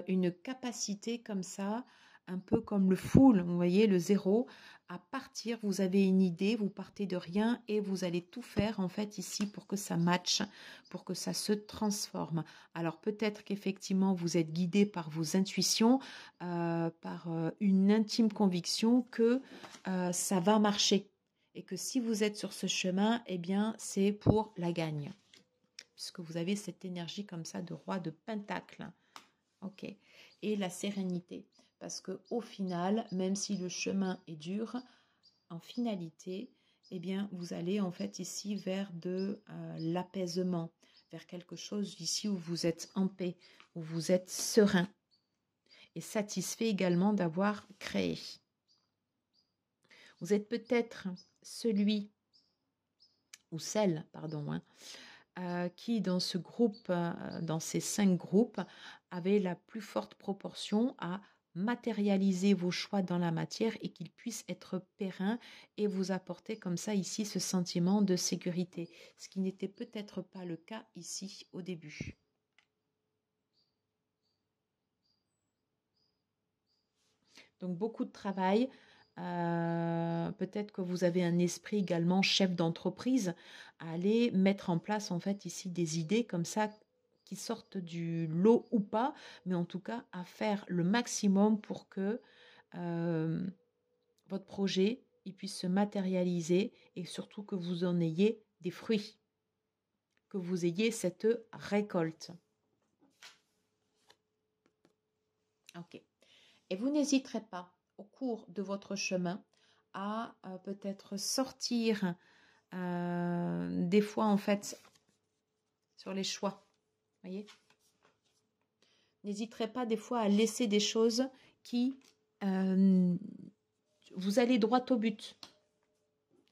une capacité comme ça, un peu comme le full, vous voyez, le zéro. À partir, vous avez une idée, vous partez de rien et vous allez tout faire en fait ici pour que ça matche, pour que ça se transforme. Alors peut-être qu'effectivement vous êtes guidé par vos intuitions, par une intime conviction que ça va marcher et que si vous êtes sur ce chemin, eh bien c'est pour la gagne. Puisque vous avez cette énergie comme ça de roi de pentacle. Ok. Et la sérénité. Parce que au final, même si le chemin est dur, en finalité, eh bien, vous allez en fait ici vers de l'apaisement, vers quelque chose ici où vous êtes en paix, où vous êtes serein et satisfait également d'avoir créé. Vous êtes peut-être celui ou celle, pardon, qui dans ce groupe, dans ces 5 groupes, avait la plus forte proportion à matérialiser vos choix dans la matière et qu'ils puissent être pérennes et vous apporter comme ça ici ce sentiment de sécurité, ce qui n'était peut-être pas le cas ici au début. Donc beaucoup de travail. Peut-être que vous avez un esprit également chef d'entreprise à aller mettre en place en fait ici des idées comme ça qui sortent du lot ou pas, mais en tout cas à faire le maximum pour que votre projet il puisse se matérialiser et surtout que vous en ayez des fruits, que vous ayez cette récolte. Ok. Et vous n'hésiterez pas au cours de votre chemin à peut-être sortir des fois en fait sur les choix. Voyez, n'hésiterez pas des fois à laisser des choses qui vous allez droit au but.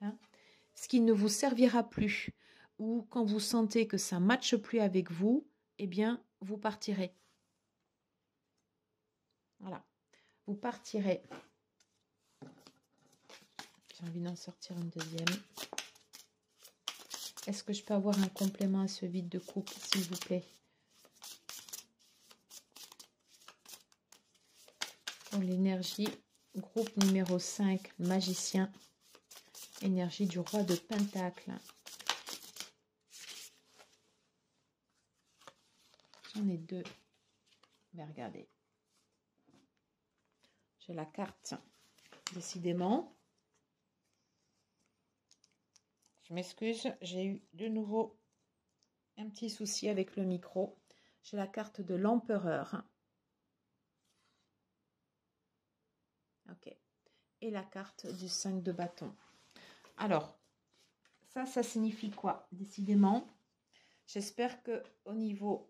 Hein, ce qui ne vous servira plus ou quand vous sentez que ça ne matche plus avec vous, eh bien vous partirez. Voilà, vous partirez. J'ai envie d'en sortir une deuxième. Est-ce que je peux avoir un complément à ce vide de coupe, s'il vous plaît? Pour l'énergie, groupe numéro 5, magicien. Énergie du roi de Pentacle. J'en ai 2. Mais regardez. J'ai la carte, décidément. Je m'excuse, j'ai eu de nouveau un petit souci avec le micro. J'ai la carte de l'empereur. et la carte du 5 de bâton. Alors, ça signifie quoi? Décidément, j'espère que au niveau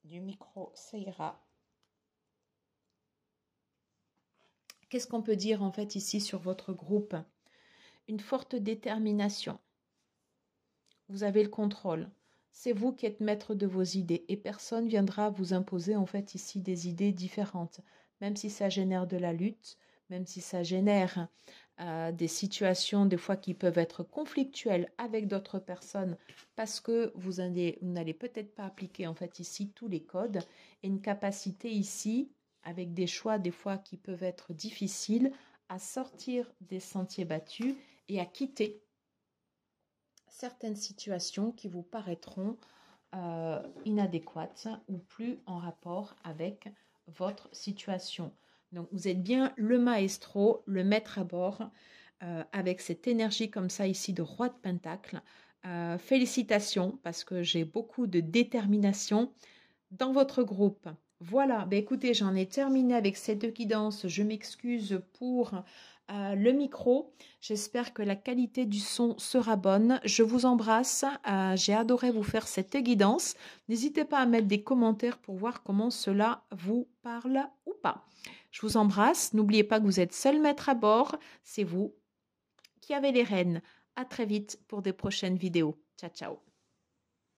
du micro, ça ira. Qu'est-ce qu'on peut dire en fait ici sur votre groupe? Une forte détermination. Vous avez le contrôle. C'est vous qui êtes maître de vos idées et personne viendra vous imposer en fait ici des idées différentes. Même si ça génère de la lutte, même si ça génère des situations des fois qui peuvent être conflictuelles avec d'autres personnes parce que vous n'allez peut-être pas appliquer en fait ici tous les codes et une capacité ici avec des choix des fois qui peuvent être difficiles à sortir des sentiers battus et à quitter certaines situations qui vous paraîtront inadéquates ou plus en rapport avec votre situation. Donc, vous êtes bien le maestro, le maître à bord, avec cette énergie comme ça ici de roi de pentacle. Félicitations parce que j'ai beaucoup de détermination dans votre groupe. Voilà, ben écoutez, j'en ai terminé avec ces deux guidances. Je m'excuse pour le micro. J'espère que la qualité du son sera bonne. Je vous embrasse. J'ai adoré vous faire cette guidance. N'hésitez pas à mettre des commentaires pour voir comment cela vous parle ou pas. Je vous embrasse. N'oubliez pas que vous êtes seul maître à bord. C'est vous qui avez les rênes. À très vite pour des prochaines vidéos. Ciao, ciao.